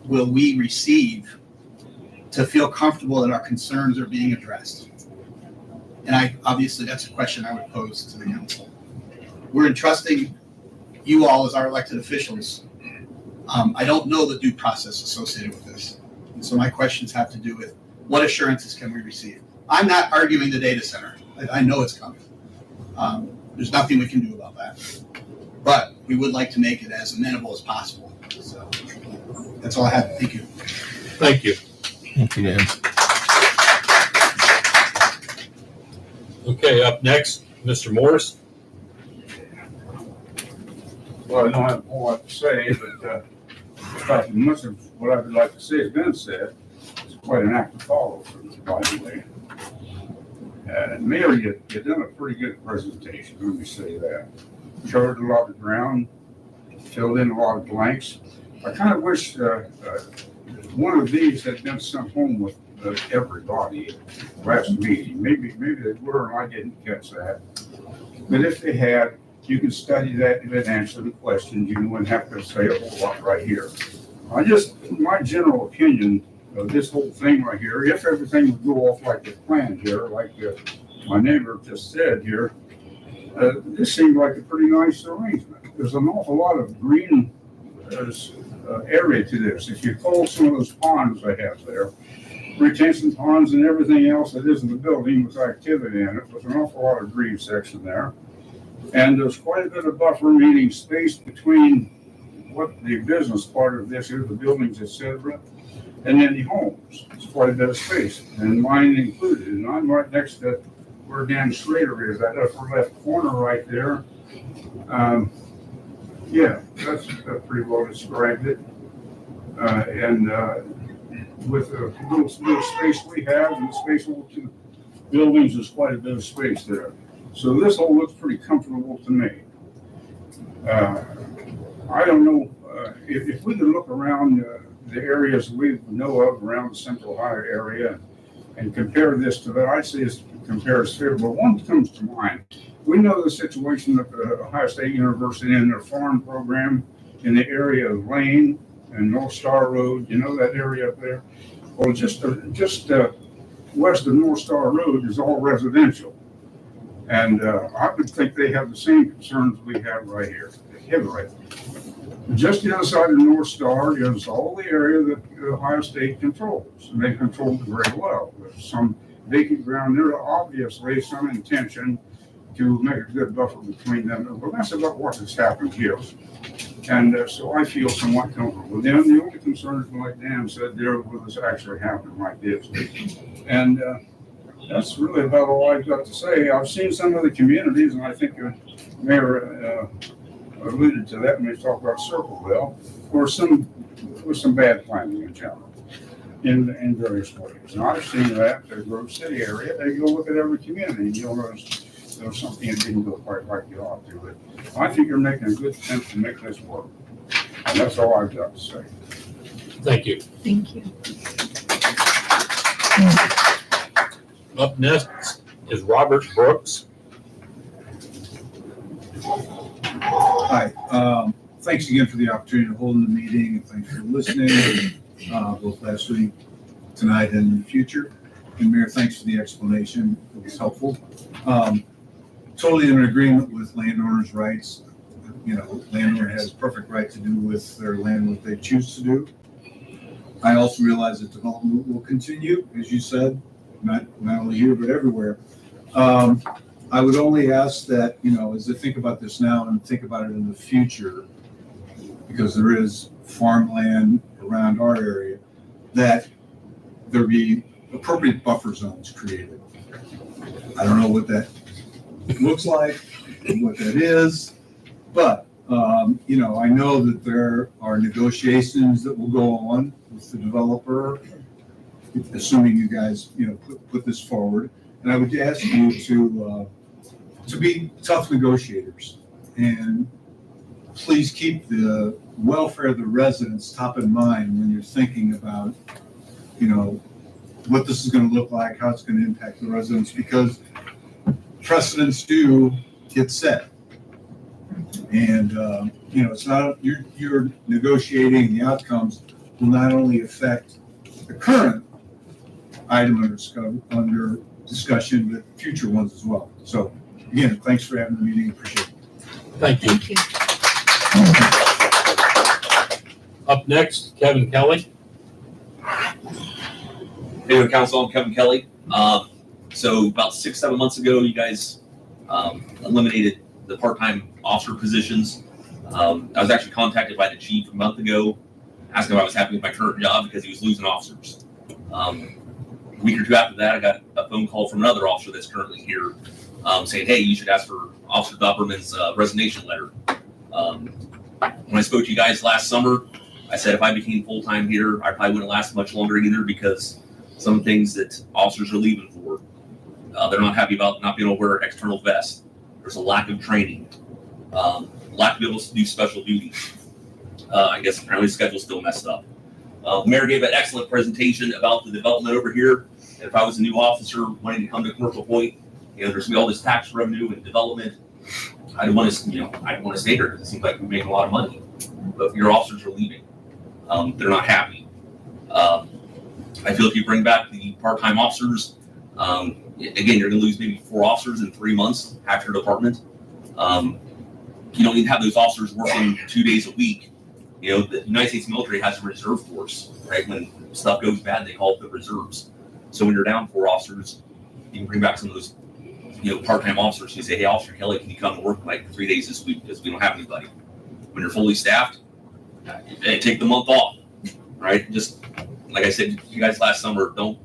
will we receive to feel comfortable that our concerns are being addressed? And obviously that's a question I would pose to the council. We're entrusting you all as our elected officials. I don't know the due process associated with this. And so my questions have to do with what assurances can we receive? I'm not arguing the data center. I know it's coming. There's nothing we can do about that. But we would like to make it as amenable as possible. So that's all I have. Thank you. Thank you. Thank you, Dan. Okay, up next, Mr. Morris. Well, I don't have a whole lot to say, but much of what I would like to say has been said. It's quite an act to follow, by the way. Mayor, you've done a pretty good presentation, let me say that. Covered a lot of ground, filled in a lot of blanks. I kind of wish one of these had been sent home with everybody last meeting. Maybe they were and I didn't catch that. But if they had, you can study that and then answer the questions. You wouldn't have to say a whole lot right here. My general opinion of this whole thing right here, if everything would go off like it's planned here, like my neighbor just said here, this seemed like a pretty nice arrangement. There's an awful lot of green area to this. If you call some of those ponds they have there, retention ponds and everything else that isn't the building with activity in it, there's an awful lot of green section there. And there's quite a bit of buffer, meaning space between what the business part of this is, the buildings, etc., and then the homes. It's quite a bit of space, and mine included. And I'm right next to where Dan Schrader is, that upper left corner right there. Yeah, that's pretty well described it. With the little space we have and the space over to the buildings, there's quite a bit of space there. So this all looks pretty comfortable to me. I don't know if we could look around the areas we know of around the Central Ohio area and compare this to that. I'd say it compares favorable. One comes to mind. We know the situation at Ohio State University and their farm program in the area of Lane and North Star Road. You know that area up there? Well, just west of North Star Road is all residential. And I would think they have the same concerns we have right here. Just the other side of North Star is all the area that Ohio State controls, and they control it very well. There's some vacant ground there, obviously some intention to make a good buffer between them. But that's about what has happened here. And so I feel somewhat comfortable with them. The only concern is, like Dan said, there will this actually happen like this. And that's really about all I've got to say. I've seen some of the communities, and I think the mayor alluded to that when they talked about Circleville, or with some bad planning in general, in various ways. And I've seen that the Grove City area. They go look at every community, and you'll notice there's something that didn't go quite like you ought to. But I think you're making a good attempt to make this work, and that's all I've got to say. Thank you. Thank you. Up next is Robert Brooks. Hi, thanks again for the opportunity to hold the meeting, and thanks for listening, both last week, tonight, and in the future. And Mayor, thanks for the explanation, it was helpful. Totally in agreement with landowners' rights. You know, landowner has perfect right to do with their land what they choose to do. I also realize that development will continue, as you said, not only here, but everywhere. I would only ask that, you know, as I think about this now and think about it in the future, because there is farmland around our area, that there be appropriate buffer zones created. I don't know what that looks like, what that is, but, you know, I know that there are negotiations that will go on with the developer, assuming you guys, you know, put this forward. And I would ask you to be tough negotiators and please keep the welfare of the residents top in mind when you're thinking about, you know, what this is going to look like, how it's going to impact the residents, because precedents do get set. And, you know, it's not, you're negotiating, the outcomes will not only affect the current item under discussion, but future ones as well. So again, thanks for having the meeting. Appreciate it. Thank you. Thank you. Up next, Kevin Kelly. Hey, Council, I'm Kevin Kelly. So about 6-7 months ago, you guys eliminated the part-time officer positions. I was actually contacted by the chief a month ago, asking if I was happy with my current job because he was losing officers. A week or two after that, I got a phone call from another officer that's currently here saying, hey, you should ask for Officer Doberman's resignation letter. When I spoke to you guys last summer, I said if I became full-time here, I probably wouldn't last much longer either because some things that officers are leaving for, they're not happy about not being able to wear external vests. There's a lack of training, lack of able to do special duties. I guess apparently the schedule's still messed up. The mayor gave an excellent presentation about the development over here. And if I was a new officer wanting to come to Commercial Point, you know, there's gonna be all this tax revenue and development. I'd want to stay here because it seems like we're making a lot of money. But your officers are leaving. They're not happy. I feel if you bring back the part-time officers, again, you're going to lose maybe 4 officers in 3 months, half your department. You don't need to have those officers working 2 days a week. You know, the United States military has a reserve force, right? When stuff goes bad, they call it the reserves. So when you're down 4 officers, you can bring back some of those, you know, part-time officers. And you say, hey, Officer Kelly, can you come to work like 3 days this week because we don't have anybody? When you're fully staffed, take the month off, right? Just like I said to you guys last summer, don't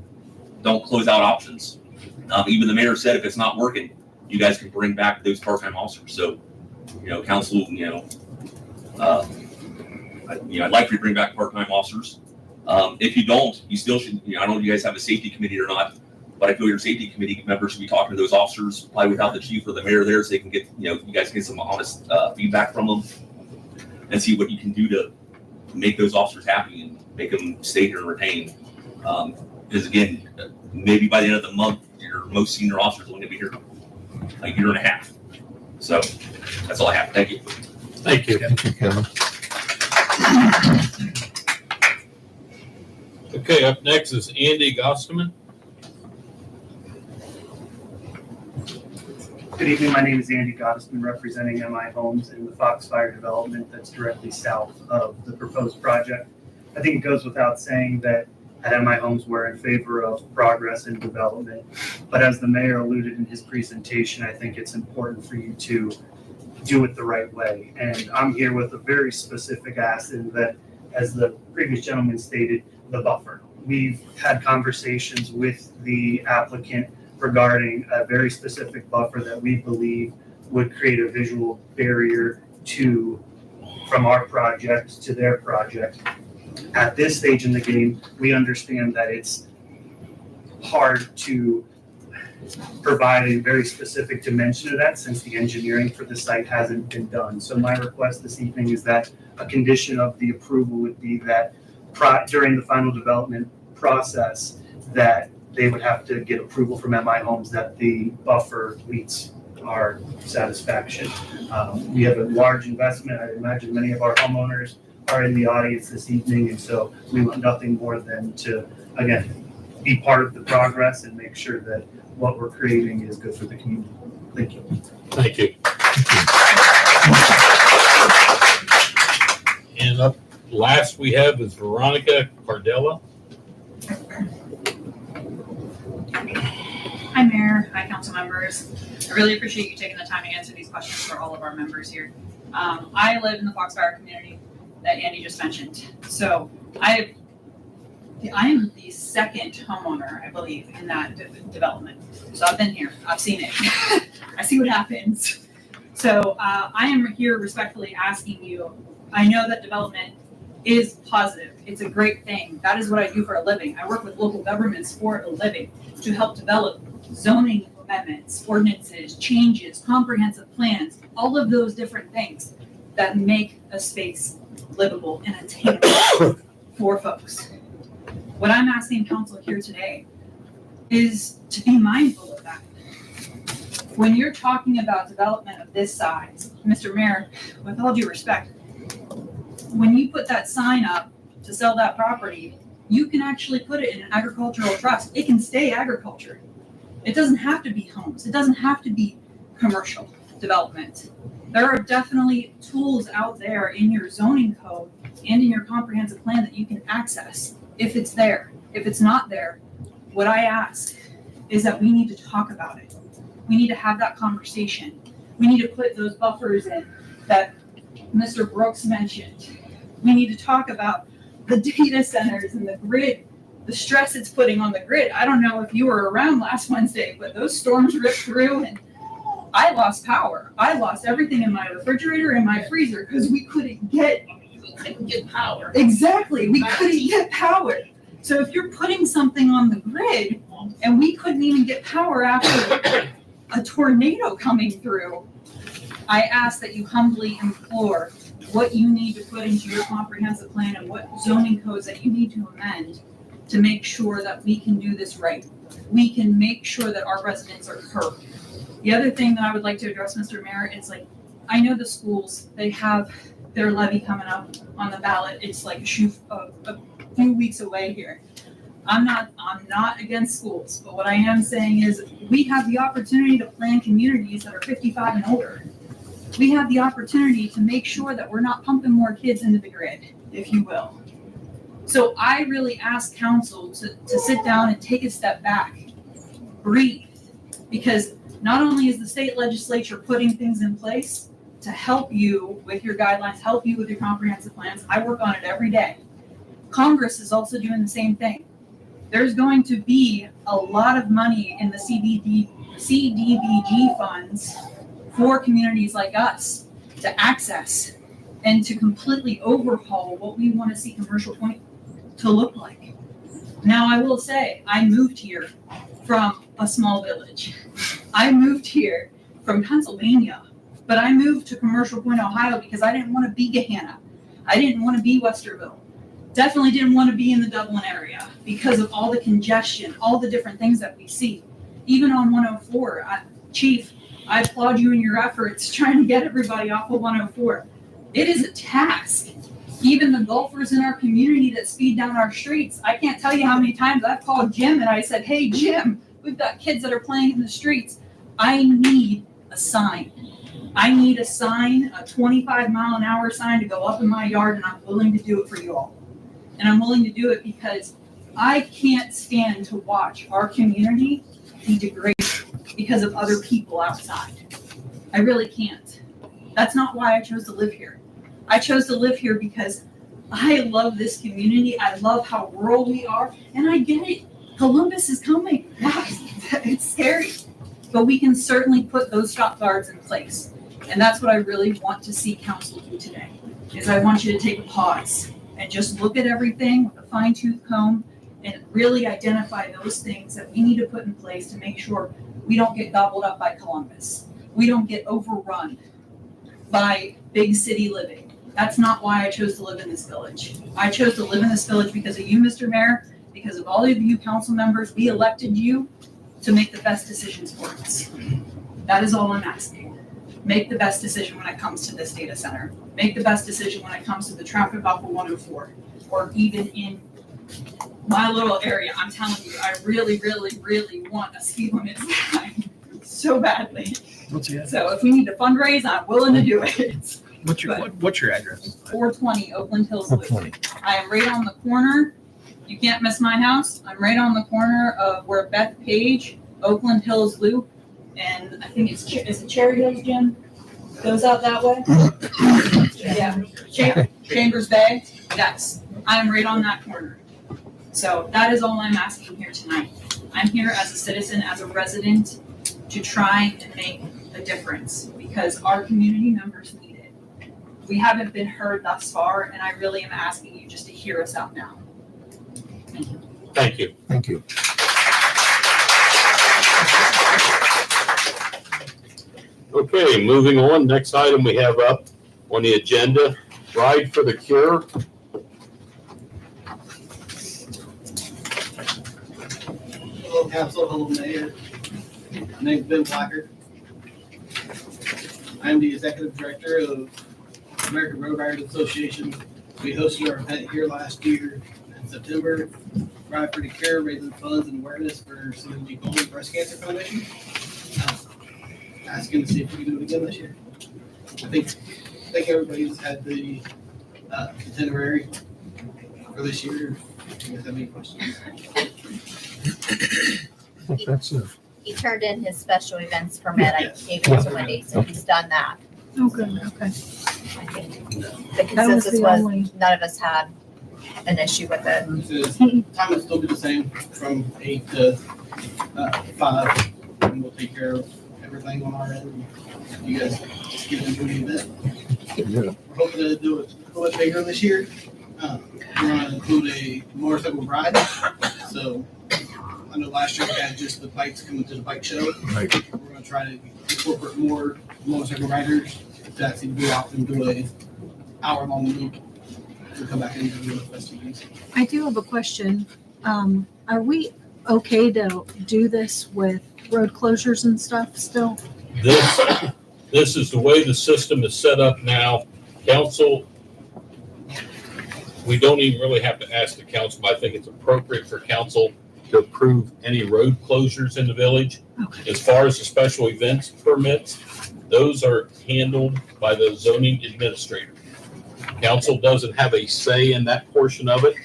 close out options. Even the mayor said if it's not working, you guys can bring back those part-time officers. So, you know, council, I'd like for you to bring back part-time officers. If you don't, you still should, you know, I don't know if you guys have a safety committee or not, but I feel your safety committee members should be talking to those officers, probably without the chief or the mayor there, so they can get, you know, you guys get some honest feedback from them and see what you can do to make those officers happy and make them stay here and retain. Because again, maybe by the end of the month, your most senior officers are only going to be here a year and a half. So that's all I have. Thank you. Thank you. Thank you, Kevin. Okay, up next is Andy Gosterman. Good evening, my name is Andy Gottesman, representing MI Homes in the Foxfire development that's directly south of the proposed project. I think it goes without saying that at MI Homes, we're in favor of progress and development. But as the mayor alluded in his presentation, I think it's important for you to do it the right way. And I'm here with a very specific ask in that, as the previous gentleman stated, the buffer. We've had conversations with the applicant regarding a very specific buffer that we believe would create a visual barrier from our project to their project. At this stage in the game, we understand that it's hard to provide a very specific dimension of that since the engineering for the site hasn't been done. So my request this evening is that a condition of the approval would be that during the final development process, that they would have to get approval from MI Homes that the buffer meets our satisfaction. We have a large investment. I imagine many of our homeowners are in the audience this evening, and so we want nothing more than to, again, be part of the progress and make sure that what we're creating is good for the community. Thank you. Thank you. And up last we have is Veronica Cardella. Hi, Mayor. Hi, council members. I really appreciate you taking the time to answer these questions for all of our members here. I live in the Foxfire community that Andy just mentioned. So I have I am the second homeowner, I believe, in that development. So I've been here, I've seen it. I see what happens. So I am here respectfully asking you, I know that development is positive. It's a great thing. That is what I do for a living. I work with local governments for a living to help develop zoning amendments, ordinances, changes, comprehensive plans, all of those different things that make a space livable and attainable for folks. What I'm asking council here today is to be mindful of that. When you're talking about development of this size, Mr. Mayor, with all due respect, when you put that sign up to sell that property, you can actually put it in an agricultural trust. It can stay agriculture. It doesn't have to be homes. It doesn't have to be commercial development. There are definitely tools out there in your zoning code and in your comprehensive plan that you can access if it's there. If it's not there, what I ask is that we need to talk about it. We need to have that conversation. We need to put those buffers in that Mr. Brooks mentioned. We need to talk about the data centers and the grid, the stress it's putting on the grid. I don't know if you were around last Wednesday, but those storms ripped through and I lost power. I lost everything in my refrigerator and my freezer because we couldn't get power. Exactly, we couldn't get power. So if you're putting something on the grid and we couldn't even get power after a tornado coming through, I ask that you humbly implore what you need to put into your comprehensive plan and what zoning codes that you need to amend to make sure that we can do this right. We can make sure that our residents are heard. The other thing that I would like to address, Mr. Mayor, is like, I know the schools, they have their levy coming up on the ballot. It's like a few weeks away here. I'm not against schools, but what I am saying is we have the opportunity to plan communities that are 55 and older. We have the opportunity to make sure that we're not pumping more kids into the grid, if you will. So I really ask council to sit down and take a step back, breathe, because not only is the state legislature putting things in place to help you with your guidelines, help you with your comprehensive plans, I work on it every day. Congress is also doing the same thing. There's going to be a lot of money in the CDBG funds for communities like us to access and to completely overhaul what we want to see Commercial Point to look like. Now, I will say, I moved here from a small village. I moved here from Pennsylvania, but I moved to Commercial Point, Ohio because I didn't want to be Gahanna. I didn't want to be Westerville. Definitely didn't want to be in the Dublin area because of all the congestion, all the different things that we see. Even on 104, Chief, I applaud you in your efforts trying to get everybody off of 104. It is a task. Even the golfers in our community that speed down our streets, I can't tell you how many times I've called Jim and I said, hey, Jim, we've got kids that are playing in the streets. I need a sign. I need a sign, a 25-mile-an-hour sign to go up in my yard, and I'm willing to do it for you all. And I'm willing to do it because I can't stand to watch our community be degraded because of other people outside. I really can't. That's not why I chose to live here. I chose to live here because I love this community. I love how rural we are, and I get it. Columbus is coming. It's scary. But we can certainly put those stop guards in place. And that's what I really want to see council do today, is I want you to take a pause and just look at everything with a fine-tooth comb and really identify those things that we need to put in place to make sure we don't get gobbled up by Columbus. We don't get overrun by big city living. That's not why I chose to live in this village. I chose to live in this village because of you, Mr. Mayor, because of all of you council members. We elected you to make the best decisions for us. That is all I'm asking. Make the best decision when it comes to this data center. Make the best decision when it comes to the traffic off of 104, or even in my little area. I'm telling you, I really, really, really want a speed limit sign so badly. So if we need to fundraise, I'm willing to do it. What's your address? 420 Oakland Hills Loop. I am right on the corner. You can't miss my house. I'm right on the corner of where Beth Page, Oakland Hills Loop, and I think is it Cherry Hills, Jim? Goes out that way? Yeah. Chambers Bay? Yes. I am right on that corner. So that is all I'm asking here tonight. I'm here as a citizen, as a resident, to try and make a difference because our community members need it. We haven't been heard thus far, and I really am asking you just to hear us out now. Thank you. Thank you. Okay, moving on. Next item we have up on the agenda, Ride for the Cure. Hello, Council. Hello, Mayor. My name's Ben Blacker. I'm the Executive Director of American Road Riders Association. We hosted our event here last year in September. Ride for the Cure, raising funds and awareness for Susan Golden Breast Cancer Foundation. Asking to see if we can do it again this year. I think everybody's had the itinerary for this year. If you guys have any questions. I think that's it. He turned in his special events permit. I gave it to Wendy, so he's done that. Oh, good, okay. I think the That was consensus the was only, none of us had an issue with it. Says time will still be the same from 8 to 5, and we'll take care of everything on our end. You guys just get into the event. Yeah. We're hoping to do it a little bit bigger this year. We're going to include a motorcycle ride. So I know last year we had just the bikes coming to the bike show. Right. We're going to try to incorporate more motorcycle riders to actually go out and do a hour-long loop to come back and do the festivities. I do have a question. Are we okay to do this with road closures and stuff still? This is the way the system is set up now. Council, we don't even really have to ask the council, but I think it's appropriate for council to approve any road closures in the village. Okay. As far as the special events permits, those are handled by the zoning administrator. Council doesn't have a say in that portion of it,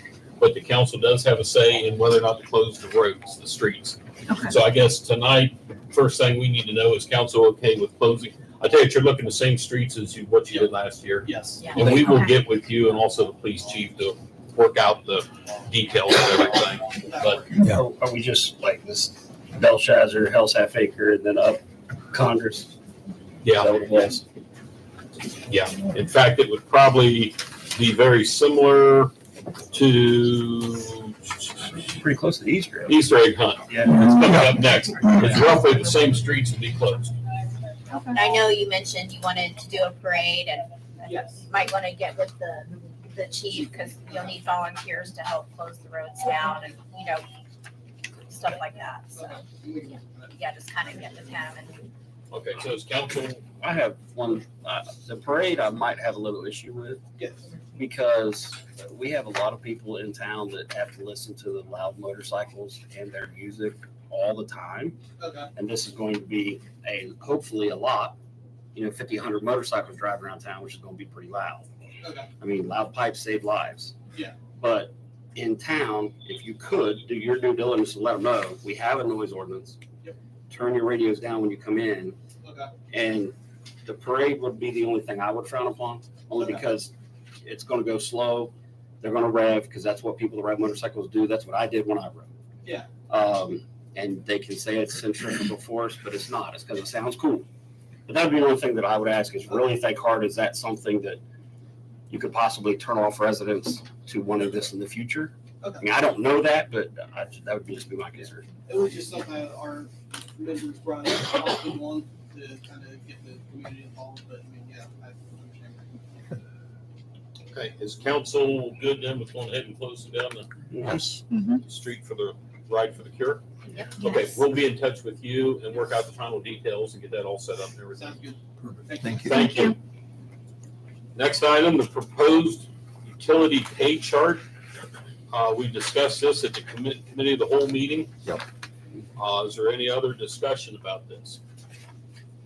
but the council does have a say in whether or not to close the roads, the streets. Okay. So I guess tonight, first thing we need to know is council okay with closing? I tell you, you're looking the same streets as what you did last year. Yes. And we will Okay. get with you and also the police chief to work out the details of everything. But Yeah. Are we just like this Belshazzar, Hell's Half Acre, and then up Congress? yeah, Is that what it was? yeah. In fact, it would probably be very similar to Pretty close to the Easter egg. Easter egg hunt. Yeah. It's coming up next. It's roughly the same streets will be closed. And I know you mentioned you wanted to do a parade and Yes. you might want to get with the chief because you'll need volunteers to help close the roads down and, stuff like that. So, yeah, just kind of get with him and Okay, so is council, I have one, the parade I might have a little issue with. Yes. Because we have a lot of people in town that have to listen to the loud motorcycles and their music all the time. Okay. And this is going to be hopefully a lot, 50, 100 motorcycles driving around town, which is going to be pretty loud. Okay. I mean, loud pipes save lives. Yeah. But in town, if you could do your due diligence and let them know, we have a noise ordinance. Yep. Turn your radios down when you come in. Okay. And the parade would be the only thing I would frown upon, only Okay. because it's going to go slow. They're going to rev because that's what people that ride motorcycles do. That's what I did when I rode. Yeah. And they can say it's centrifugal force, but it's not. It's because it sounds cool. But that would be the only thing that I would ask is really think hard. Is that something that you could possibly turn off residents to wanting this in the future? Okay. I mean, I don't know that, but that would just be my concern. It was just something that our members brought up, often one to kind of get the community involved, but I mean, yeah, I understand. okay, is council good then with going ahead and closing down Yes. the street for the Ride for the Cure? Yep. Okay, Yes. we'll be in touch with you and work out the final details and get that all set up and everything. Sounds good. Thank you. Thank you. Next item, the proposed utility pay chart. We discussed this at the committee of the whole meeting. Yep. Is there any other discussion about this?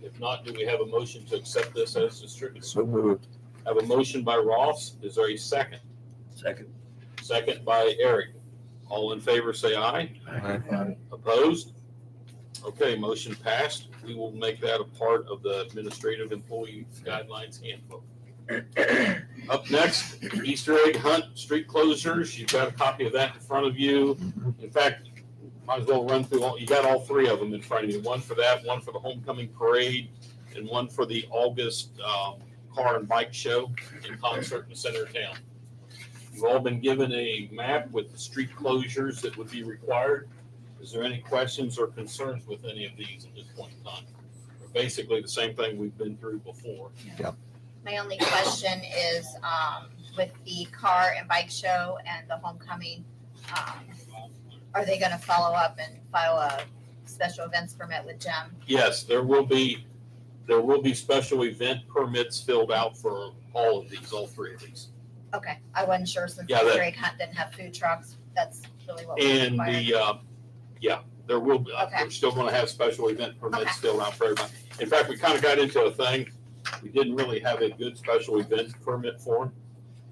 If not, do we have a motion to accept this as distributed? So moved. Have a motion by Ross. Is there a second? Second. Second by Eric. All in favor, say aye. Aye. Opposed? Okay, motion passed. We will make that a part of the administrative employee guidelines handbook. Up next, Easter egg hunt, street closures. You've got a copy of that in front of you. In fact, might as well run through all, you got all three of them in front of you. One for that, one for the homecoming parade, and one for the August car and bike show in concert in the center of town. You've all been given a map with the street closures that would be required. Is there any questions or concerns with any of these at this point in time? They're basically the same thing we've been through before. My only question is, with the car and bike show and the homecoming, are they gonna follow up and file a special events permit with Jem? Yes, there will be special event permits filled out for all of these, all three of these. Okay, I wasn't sure since the Yeah, that- Easter egg hunt didn't have food trucks, that's really what was And required. there will be, Okay. we're still gonna have special event permits Okay. filled out for everybody. In fact, we kind of got into a thing, we didn't really have a good special event permit form.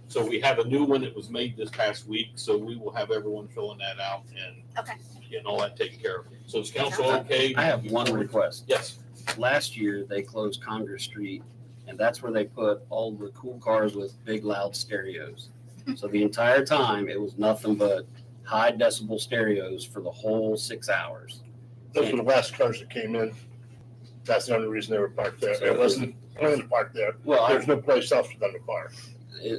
So we have a new one that was made this past week, so we will have everyone filling that out and Okay. getting all that taken care of. So is council okay? I have one request. Yes. Last year, they closed Congress Street, and that's where they put all the cool cars with big loud stereos. So the entire time, it was nothing but high decibel stereos for the whole 6 hours. Those were the last cars that came in. That's the only reason they were parked there. It wasn't planned to park there. Well, There's no place else for them to park.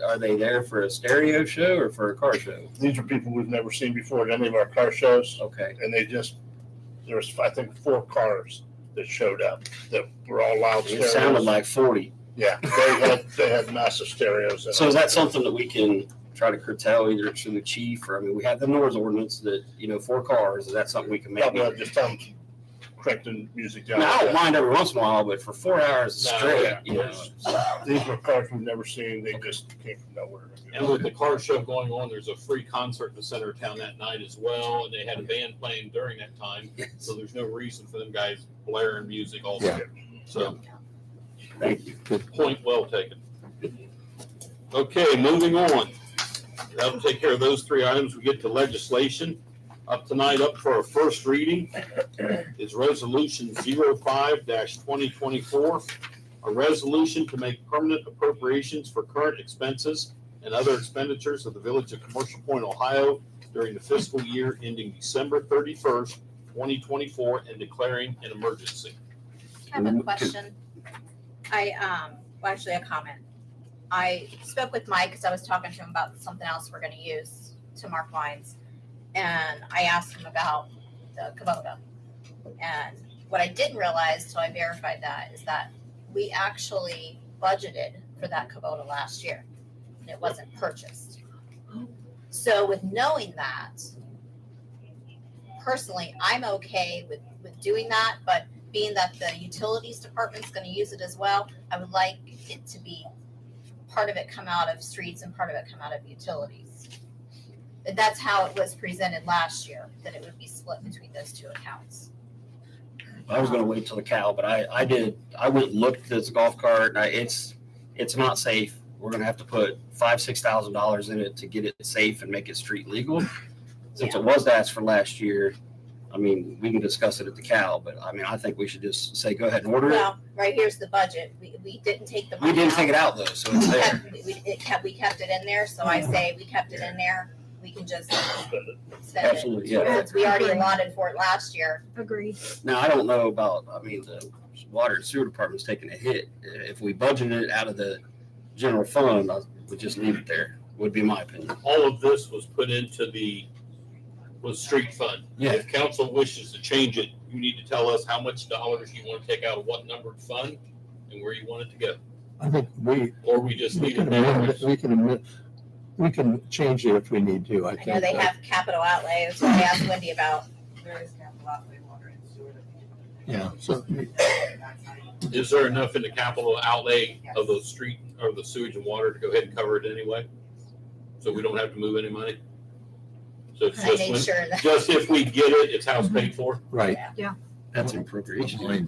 Are they there for a stereo show or for a car show? These are people we've never seen before at any of our car shows. Okay. And there was, I think, 4 cars that showed up that were all loud It stereos. sounded like 40. Yeah, they had massive stereos. in So them. is that something that we can try to curtail either through the chief or, I mean, we have the noise ordinance that, 4 cars. Is that something we can Probably maybe? I'd just tell them to crank the music down. Now, I don't mind every once in a while, but for 4 hours No, straight, yeah. These were cars we've never seen. They just came from nowhere. And with the car show going on, there's a free concert in the center of town that night as well, and they had a band playing during that time. So there's no reason for them guys blaring music all day. So, thank you. Point well taken. Okay, moving on. That'll take care of those 3 items. We get to legislation. Up tonight, up for our first reading is Resolution 05-2024, a resolution to make permanent appropriations for current expenses and other expenditures of the Village of Commercial Point, Ohio during the fiscal year ending December 31st, 2024, and declaring an emergency. I have a question. Actually a comment. I spoke with Mike because I was talking to him about something else we're gonna use to mark lines. And I asked him about the Kubota. And what I didn't realize till I verified that is that we actually budgeted for that Kubota last year. And it wasn't purchased. So with knowing that, personally, I'm okay with doing that, but being that the utilities department's gonna use it as well, I would like it to be part of it come out of streets and part of it come out of utilities. And that's how it was presented last year, that it would be split between those 2 accounts. I was gonna wait till the cow, but I went and looked at this golf cart, and it's not safe. We're gonna have to put $5,000-6,000 in it to get it safe and make it street legal. Since it was asked for last year, I mean, we can discuss it at the cow, but I mean, I think we should just say, go ahead and order it. Well, right here's the budget. We didn't take the We money didn't out. take it out though, so it's there. We kept it in there, so I say we kept it in there. We can just spend it. Absolutely, yeah. Since we already allotted for it last year. Agreed. Now, I don't know about, the water and sewer department's taking a hit. If we budget it out of the general fund, I would just leave it there, would be my opinion. All of this was put into was street fund. Yeah. If council wishes to change it, you need to tell us how much dollars you want to take out of what numbered fund and where you want it to go. I think Or we just we leave can it there. amend it, we can change it if we need to, I I think. know they have capital outlay, that's what I asked Wendy about. There is capital outlay, water and sewer. Yeah, so, Is there enough in the capital outlay of the street or the sewage and water to go ahead and cover it anyway? So we don't have to move any money? So it's I just, made sure that- just if we get it, it's house paid for? right. Yeah. That's an appropriation.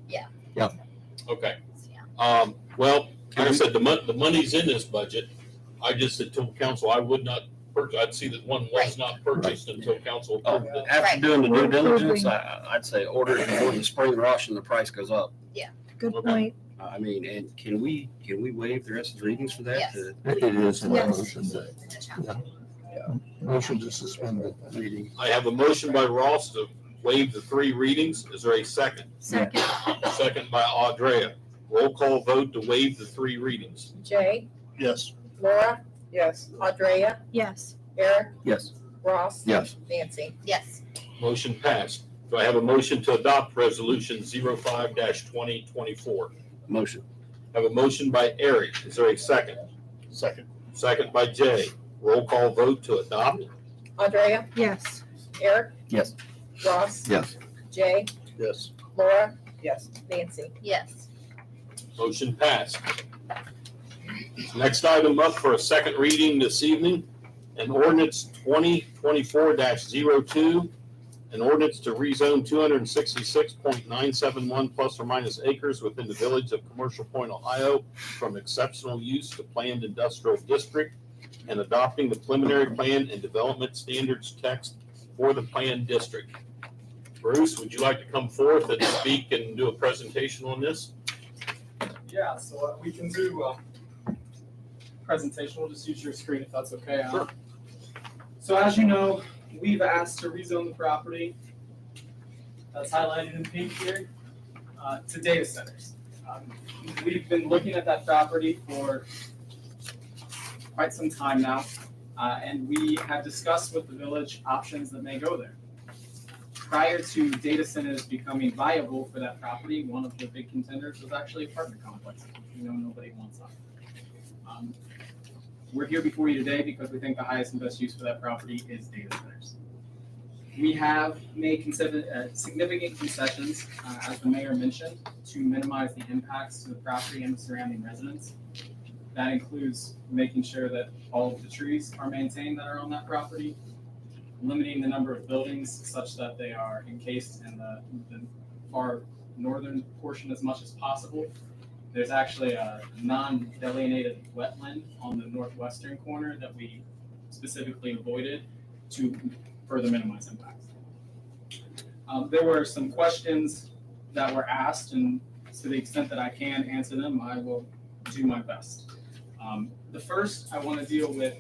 Yeah. Yeah. Okay. Well, like I said, the money's in this budget. I just had told council I would not purchase, I'd see that one was not purchased until council approved it. After doing the due diligence, I'd say order it before the spring rush and the price goes up. Yeah. Good Okay. point. I mean, and can we waive the rest of the readings for that? Yes. to- It is in the Yes. motion. In the chapter. Motion to suspend the reading. I have a motion by Ross to waive the 3 readings. Is there a second? Second. Second by Audrea. Roll call vote to waive the 3 readings. Jay, Yes. Laura? Yes. Audrea, Yes. Eric, Yes. Ross? Yes. Nancy? Yes. Motion passed. Do I have a motion to adopt resolution 05-2024? Motion. I have a motion by Eric. Is there a second? Second. Second by Jay. Roll call vote to adopt. Audrea, Yes. Eric, Yes. Ross? Yes. Jay, Yes. Laura? Yes. Nancy? Yes. Motion passed. Next item up for a second reading this evening, an ordinance 2024-02, an ordinance to rezone 266.971 plus or minus acres within the village of Commercial Point, Ohio, from exceptional use to planned industrial district, and adopting the preliminary plan and development standards text for the planned district. Bruce, would you like to come forth and speak and do a presentation on this? Yeah, so we can do presentation. We'll just use your screen if that's okay. Sure. So as you know, we've asked to rezone the property that's highlighted in pink here to data centers. We've been looking at that property for quite some time now, and we have discussed with the village options that may go there. Prior to data centers becoming viable for that property, one of the big contenders was actually apartment complexes. You know, nobody wants that. We're here before you today because we think the highest and best use for that property is data centers. We have made significant concessions, as the mayor mentioned, to minimize the impacts to the property and the surrounding residents. That includes making sure that all of the trees are maintained that are on that property, limiting the number of buildings such that they are encased in the far northern portion as much as possible. There's actually a non-delineated wetland on the northwestern corner that we specifically avoided to further minimize impacts. There were some questions that were asked, and to the extent that I can answer them, I will do my best. The first, I want to deal with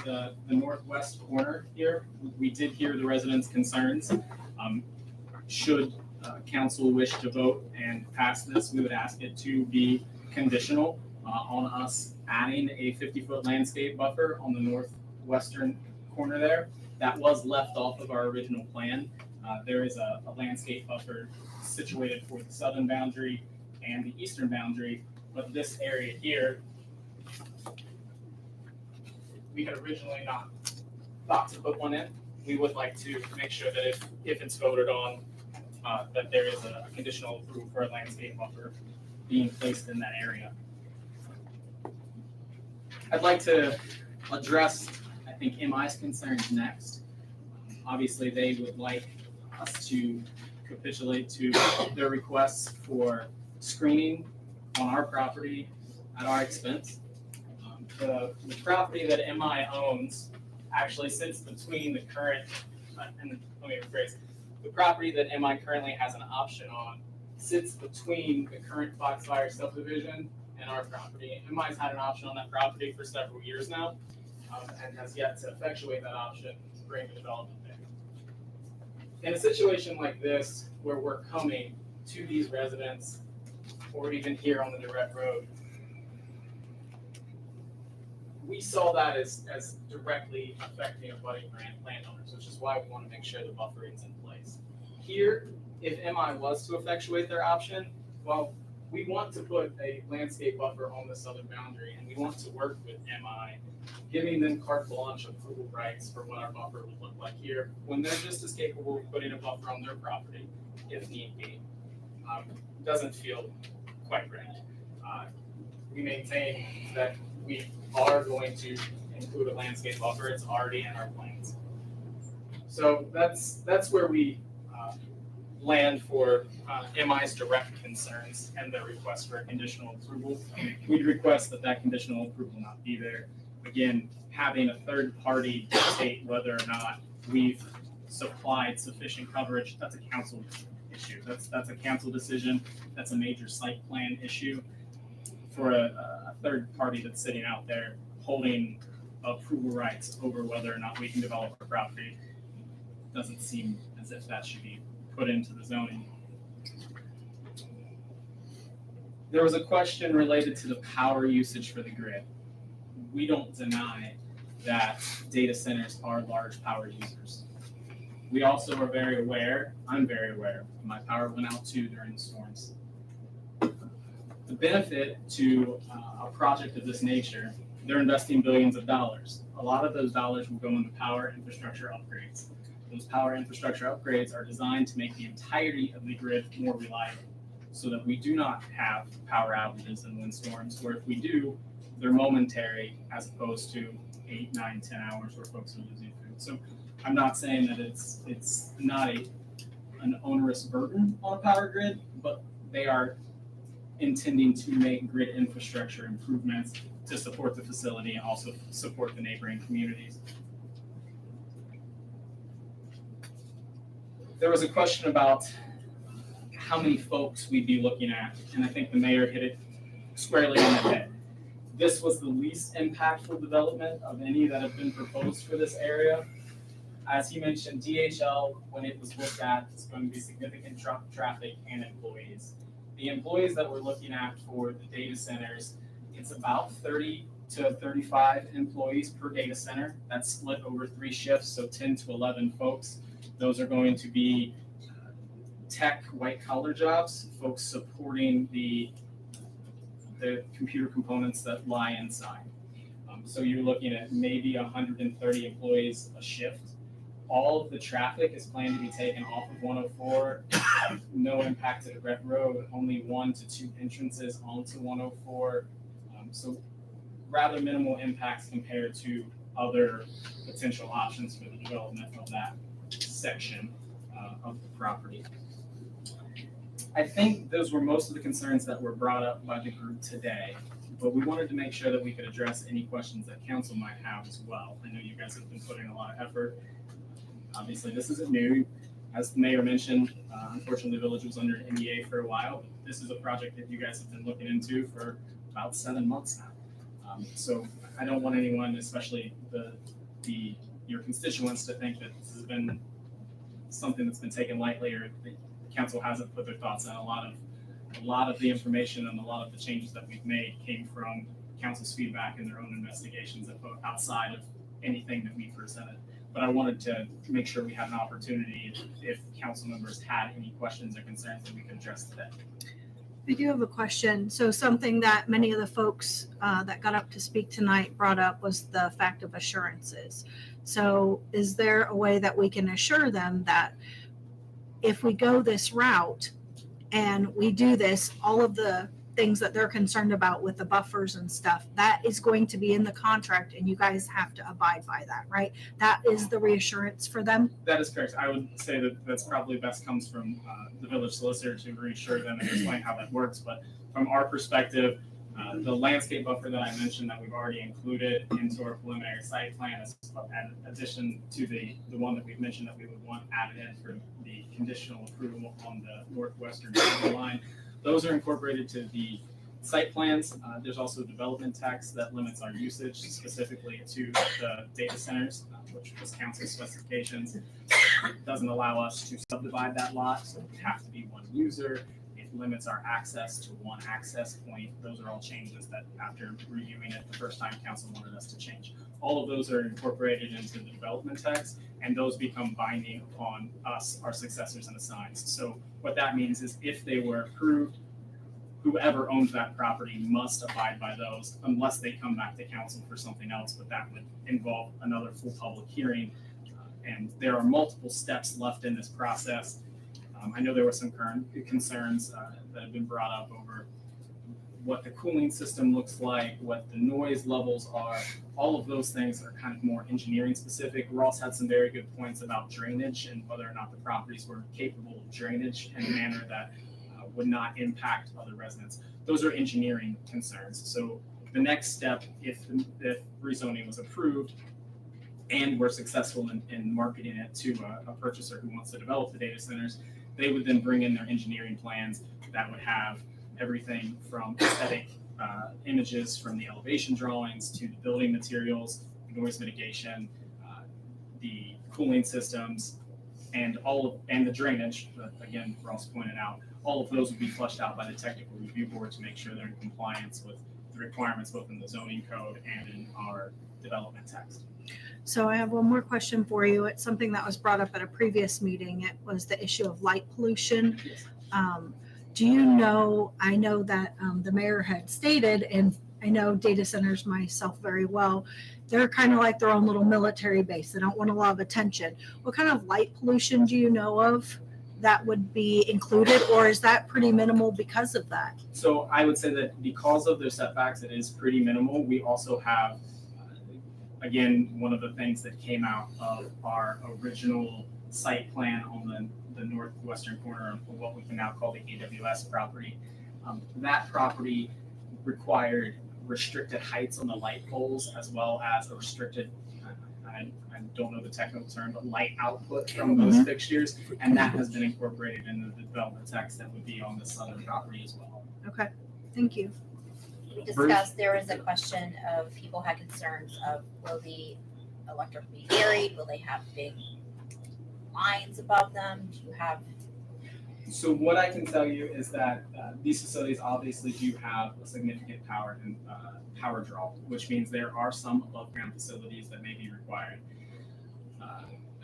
the northwest corner here. We did hear the residents' concerns. Should council wish to vote and pass this, we would ask it to be conditional on us adding a 50-foot landscape buffer on the northwestern corner there. That was left off of our original plan. There is a landscape buffer situated for the southern boundary and the eastern boundary, but this area here, we had originally not thought to put one in. We would like to make sure that if it's voted on, that there is a conditional approval for a landscape buffer being placed in that area. I'd like to address, I think, MI's concerns next. Obviously, they would like us to capitulate to their requests for screening on our property at our expense. The property that MI owns actually sits between the current, and let me rephrase, the property that MI currently has an option on sits between the current Foxfire subdivision and our property. MI's had an option on that property for several years now, and has yet to effectuate that option to bring the development there. In a situation like this, where we're coming to these residents, or even here on the direct road, we saw that as directly affecting abutting landowners, which is why we want to make sure the buffering's in place. Here, if MI was to effectuate their option, well, we want to put a landscape buffer on the southern boundary, and we want to work with MI, giving them carte blanche approval rights for what our buffer would look like here, when they're just as capable of putting a buffer on their property, if need be. Doesn't feel quite right. We maintain that we are going to include a landscape buffer. It's already in our plans. So that's where we land for MI's direct concerns and their request for a conditional approval. We'd request that conditional approval not be there. Again, having a third party dictate whether or not we've supplied sufficient coverage, that's a council issue. That's a council decision. That's a major site plan issue for a third party that's sitting out there holding approval rights over whether or not we can develop a property. Doesn't seem as if that should be put into the zoning. There was a question related to the power usage for the grid. We don't deny that data centers are large power users. We also are very aware, I'm very aware, my power went out too during the storms. The benefit to a project of this nature, they're investing billions of dollars. A lot of those dollars will go into power infrastructure upgrades. Those power infrastructure upgrades are designed to make the entirety of the grid more reliable so that we do not have power outages and windstorms, or if we do, they're momentary as opposed to 8, 9, 10 hours where folks are losing food. So I'm not saying that it's not an onerous burden on a power grid, but they are intending to make grid infrastructure improvements to support the facility and also support the neighboring communities. There was a question about how many folks we'd be looking at, and I think the mayor hit it squarely on the head. This was the least impactful development of any that have been proposed for this area. As he mentioned, DHL, when it was looked at, is going to be significant traffic and employees. The employees that we're looking at for the data centers, it's about 30 to 35 employees per data center. That's split over 3 shifts, so 10 to 11 folks. Those are going to be tech white collar jobs, folks supporting the computer components that lie inside. So you're looking at maybe 130 employees a shift. All of the traffic is planned to be taken off of 104. No impact to the Brett Road, only 1 to 2 entrances onto 104. So rather minimal impacts compared to other potential options for the development of that section of the property. I think those were most of the concerns that were brought up by the group today, but we wanted to make sure that we could address any questions that council might have as well. I know you guys have been putting a lot of effort. Obviously, this isn't new. As the mayor mentioned, unfortunately, the village was under an NDA for a while, but this is a project that you guys have been looking into for about 7 months now. So I don't want anyone, especially your constituents, to think that this has been something that's been taken lightly or the council hasn't put their thoughts in. A lot of the information and a lot of the changes that we've made came from council's feedback and their own investigations outside of anything that we presented. But I wanted to make sure we had an opportunity if council members had any questions or concerns that we could address today. I do have a question. So something that many of the folks that got up to speak tonight brought up was the fact of assurances. So is there a way that we can assure them that if we go this route and we do this, all of the things that they're concerned about with the buffers and stuff, that is going to be in the contract and you guys have to abide by that, right? That is the reassurance for them? That is correct. I would say that that's probably best comes from the village solicitor to reassure them and explain how that works. But from our perspective, the landscape buffer that I mentioned that we've already included into our preliminary site plan is in addition to the one that we've mentioned that we would want added in for the conditional approval on the northwestern boundary line. Those are incorporated to the site plans. There's also development text that limits our usage specifically to the data centers, which was council specifications. It doesn't allow us to subdivide that lot, so we have to be one user. It limits our access to one access point. Those are all changes that after reviewing it the first time council wanted us to change. All of those are incorporated into the development text, and those become binding upon us, our successors and assigns. So what that means is if they were approved, whoever owns that property must abide by those unless they come back to council for something else, but that would involve another full public hearing. And there are multiple steps left in this process. I know there were some current concerns that have been brought up over what the cooling system looks like, what the noise levels are. All of those things are kind of more engineering specific. Ross had some very good points about drainage and whether or not the properties were capable of drainage in a manner that would not impact other residents. Those are engineering concerns. So the next step, if rezoning was approved, and we're successful in marketing it to a purchaser who wants to develop the data centers, they would then bring in their engineering plans that would have everything from aesthetic images from the elevation drawings to the building materials, noise mitigation, the cooling systems, and the drainage. Again, Ross pointed out, all of those would be flushed out by the technical review board to make sure they're in compliance with the requirements both in the zoning code and in our development text. So I have one more question for you. It's something that was brought up at a previous meeting. It was the issue of light pollution. Do you know, I know that the mayor had stated, and I know data centers myself very well, they're kind of like their own little military base. They don't want a lot of attention. What kind of light pollution do you know of that would be included, or is that pretty minimal because of that? So I would say that because of their setbacks, it is pretty minimal. We also have, again, one of the things that came out of our original site plan on the northwestern corner of what we can now call the AWS property. That property required restricted heights on the light poles, as well as a restricted, I don't know the technical term, but light output from those fixtures. And that has been incorporated into the development text that would be on the southern property as well. Okay, thank you. We discussed, there was a question of people had concerns of, will the electric be buried? Will they have big lines above them? Do you have? So what I can tell you is that these facilities obviously do have a significant power and power draw, which means there are some above ground facilities that may be required.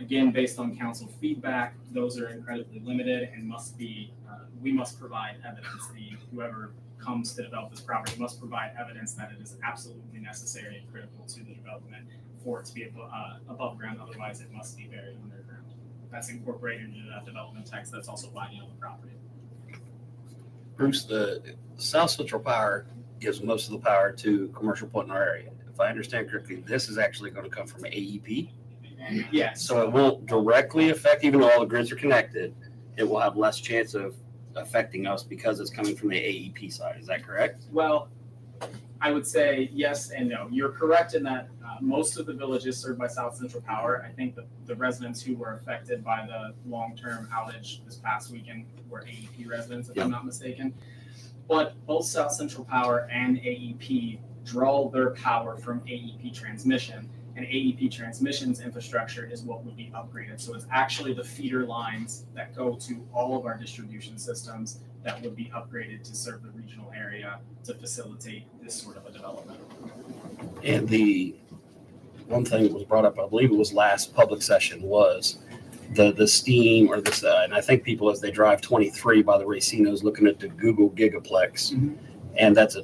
Again, based on council feedback, those are incredibly limited and must be, we must provide evidence. Whoever comes to develop this property must provide evidence that it is absolutely necessary and critical to the development for it to be above ground. Otherwise, it must be buried underground. That's incorporated into that development text. That's also binding on the property. Bruce, the South Central Power gives most of the power to Commercial Point in our area. If I understand correctly, this is actually going to come from AEP. Yes. So it won't directly affect, even though all the grids are connected, it will have less chance of affecting us because it's coming from the AEP side. Is that correct? Well, I would say yes and no. You're correct in that most of the villages served by South Central Power, I think the residents who were affected by the long-term outage this past weekend were AEP residents, if I'm not mistaken. But both South Central Power and AEP draw their power from AEP transmission, and AEP transmission's infrastructure is what would be upgraded. So it's actually the feeder lines that go to all of our distribution systems that would be upgraded to serve the regional area to facilitate this sort of a development. And the one thing that was brought up, I believe it was last public session, was the steam or this, and I think people as they drive 23 by the Racinos looking at the Google Gigaplex, and that's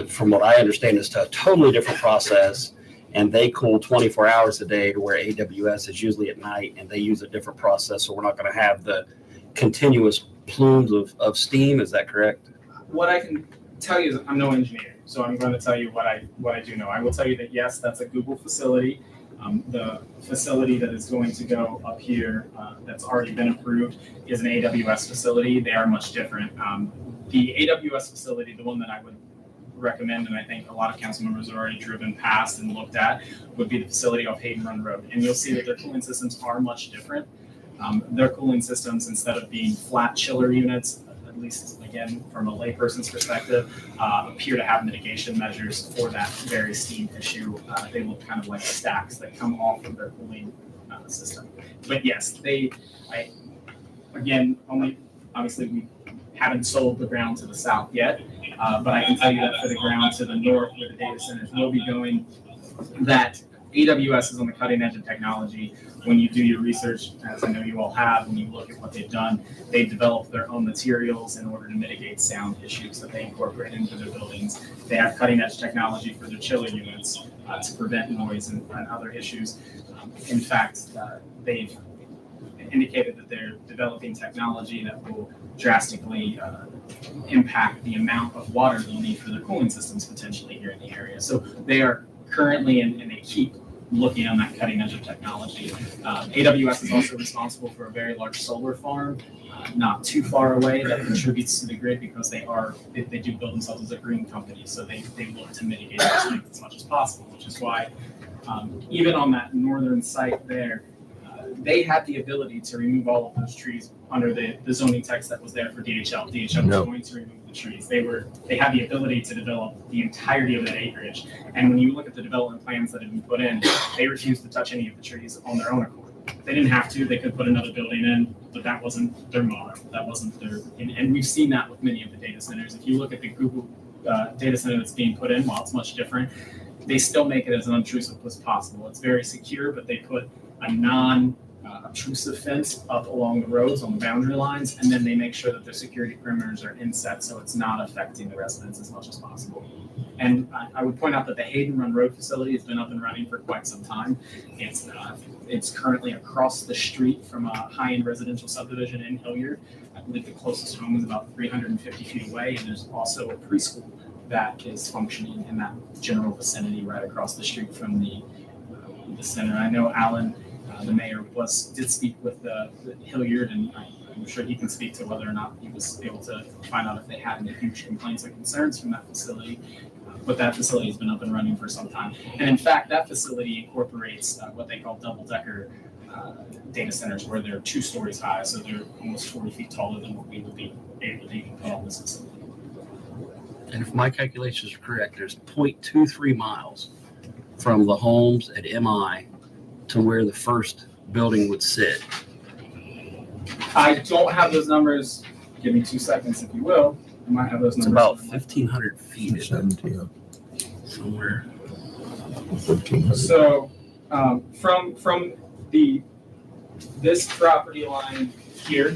from what I understand, is a totally different process. And they cool 24 hours a day, to where AWS is usually at night, and they use a different process. So we're not going to have the continuous plumes of steam. Is that correct? What I can tell you is I'm no engineer, so I'm going to tell you what I do know. I will tell you that yes, that's a Google facility. The facility that is going to go up here that's already been approved is an AWS facility. They are much different. The AWS facility, the one that I would recommend, and I think a lot of council members have already driven past and looked at, would be the facility off Hayden Run Road. And you'll see that their cooling systems are much different. Their cooling systems, instead of being flat chiller units, at least again from a layperson's perspective, appear to have mitigation measures for that very steam issue. They look kind of like stacks that come off of their cooling system. But yes, only obviously we haven't sold the ground to the south yet, but I can tell you that for the ground to the north where the data centers will be going, that AWS is on the cutting edge of technology. When you do your research, as I know you all have, when you look at what they've done, they've developed their own materials in order to mitigate sound issues that they incorporate into their buildings. They have cutting edge technology for their chiller units to prevent noise and other issues. In fact, they've indicated that they're developing technology that will drastically impact the amount of water they'll need for their cooling systems potentially here in the area. So they are currently, and they keep looking on that cutting edge of technology. AWS is also responsible for a very large solar farm not too far away that contributes to the grid, because they do build themselves as a green company. So they look to mitigate those things as much as possible, which is why Even on that northern site there, they had the ability to remove all of those trees under the zoning text that was there for DHL. DHL was going to remove the trees. They had the ability to develop the entirety of that acreage. And when you look at the development plans that have been put in, they refused to touch any of the trees on their own accord. They didn't have to, they could put another building in, but that wasn't their model. That wasn't their, and we've seen that with many of the data centers. If you look at the Google data center that's being put in, while it's much different, they still make it as unobtrusive as possible. It's very secure, but they put a non-obtrusive fence up along the roads on the boundary lines, and then they make sure that their security perimeters are inset so it's not affecting the residents as much as possible. And I would point out that the Hayden Run Road facility has been up and running for quite some time. It's currently across the street from a high-end residential subdivision in Hilliard. I believe the closest home is about 350 feet away, and there's also a preschool that is functioning in that general vicinity right across the street from the center. I know Alan, the mayor, did speak with the Hilliard, and I'm sure he can speak to whether or not he was able to find out if they had any huge complaints or concerns from that facility. But that facility has been up and running for some time. And in fact, that facility incorporates what they call double-decker data centers, where they're 2 stories high, so they're almost 40 feet taller than what we would be able to even put on this facility. And if my calculations are correct, there's 0.23 miles from the homes at MI to where the first building would sit. I don't have those numbers. Give me 2 seconds, if you will. I might have those It's numbers. about 1,500 feet. Somewhere. 1,500. So from this property line here,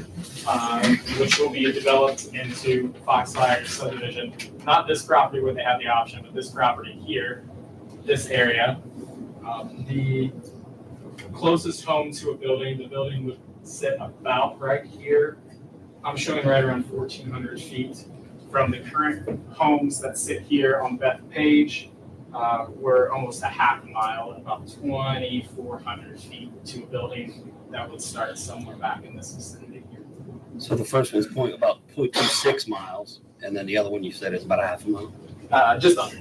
which will be developed into Foxfire subdivision, not this property where they have the option, but this property here, this area, the closest home to a building, the building would sit about right here. I'm showing right around 1,400 feet from the current homes that sit here on Bethpage. We're almost a half mile, about 2,400 feet to a building that would start somewhere back in this vicinity here. So the first one's about 0.26 miles, and then the other one you said is about a half a mile. Just under.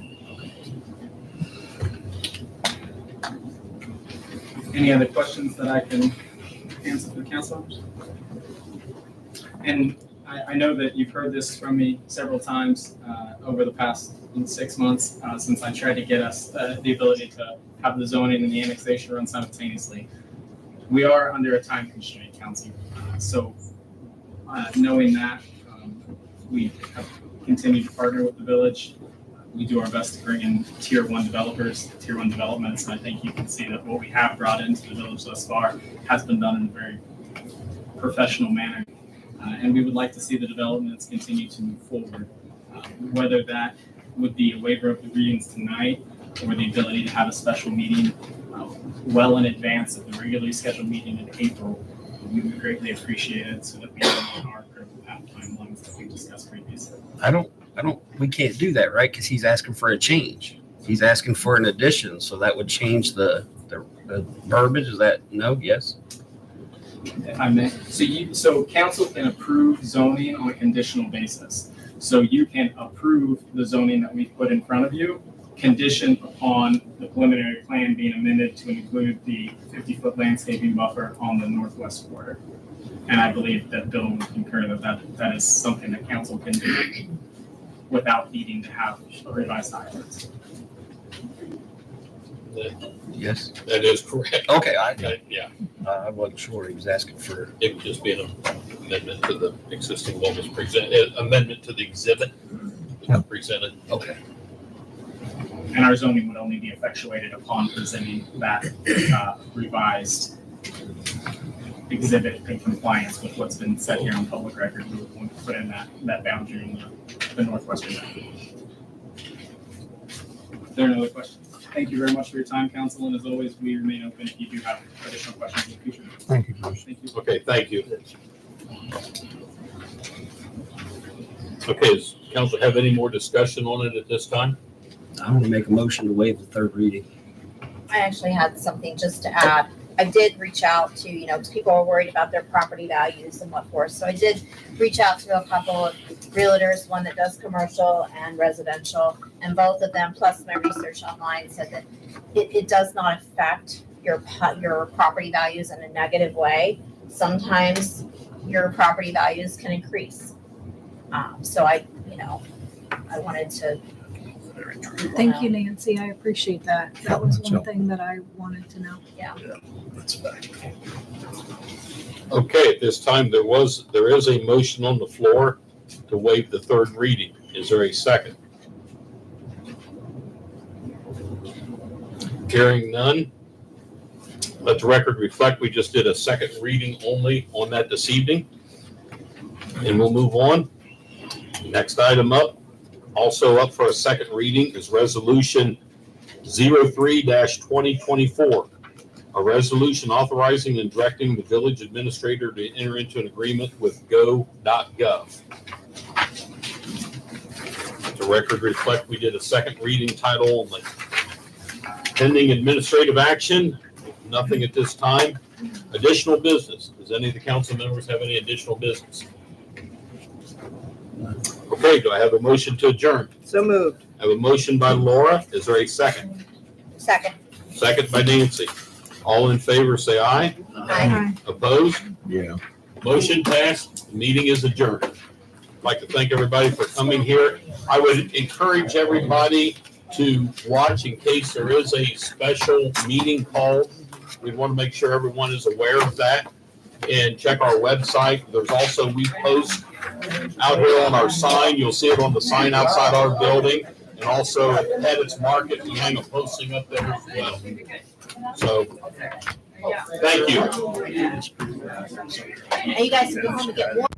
Any other questions that I can answer for the council? And I know that you've heard this from me several times over the past 6 months since I tried to get us the ability to have the zoning and the annexation run simultaneously. We are under a time constraint, council. So knowing that, we have continued to partner with the village. We do our best to bring in tier 1 developers, tier 1 developments, and I think you can see that what we have brought into the village thus far has been done in a very professional manner. And we would like to see the developments continue to move forward, whether that would be a waiver of the readings tonight or the ability to have a special meeting well in advance of the regularly scheduled meeting in April. We would greatly appreciate it so that we can our critical path timelines that we discussed previously. We can't do that, right? Because he's asking for a change. He's asking for an addition, so that would change the verbiage. Is that no? Yes? I meant, so council can approve zoning on a conditional basis. So you can approve the zoning that we've put in front of you, conditioned upon the preliminary plan being amended to include the 50-foot landscaping buffer on the northwest border. And I believe that Bill would concur that is something that council can do without needing to have a revised ordinance. Yes. That is correct. Okay. Yeah. I wasn't sure he was asking for. It would just be an amendment to the existing what was presented, amendment to the exhibit that was presented. Okay. And our zoning would only be effectuated upon presenting that revised exhibit in compliance with what's been set here on public record. We would put in that boundary in the northwestern boundary. If there are no other questions. Thank you very much for your time, council, and as always, we remain open if you do have additional questions in the future. Thank you, Bruce. Thank you. Okay, thank you. Okay, does council have any more discussion on it at this time? I want to make a motion to waive the third reading. I actually had something just to add. I did reach out to, because people are worried about their property values and what for. So I did reach out to a couple of realtors, one that does commercial and residential, and both of them, plus my research online, said that it does not affect your property values in a negative way. Sometimes your property values can increase. So I wanted to. Thank you, Nancy. I appreciate that. That was one thing that I wanted to know. Yeah. That's fact. Okay, at this time, there is a motion on the floor to waive the third reading. Is there a second? Hearing none. Let the record reflect, we just did a second reading only on that this evening. And we'll move on. Next item up, also up for a second reading, is Resolution 03-2024. A resolution authorizing and directing the village administrator to enter into an agreement with go.gov. The record reflect, we did a second reading title only. Pending administrative action, nothing at this time. Additional business. Does any of the council members have any additional business? Okay, do I have a motion to adjourn? So moved. I have a motion by Laura. Is there a second? Second. Second by Nancy. All in favor, say aye. Aye. Opposed? Yeah. Motion passed. Meeting is adjourned. I'd like to thank everybody for coming here. I would encourage everybody to watch in case there is a special meeting called. We want to make sure everyone is aware of that. And check our website. There's also, we post out here on our sign. You'll see it on the sign outside our building. And also at Pettit's Market, we hang a posting up there as well. So, thank you. And you guys can go home and get warm.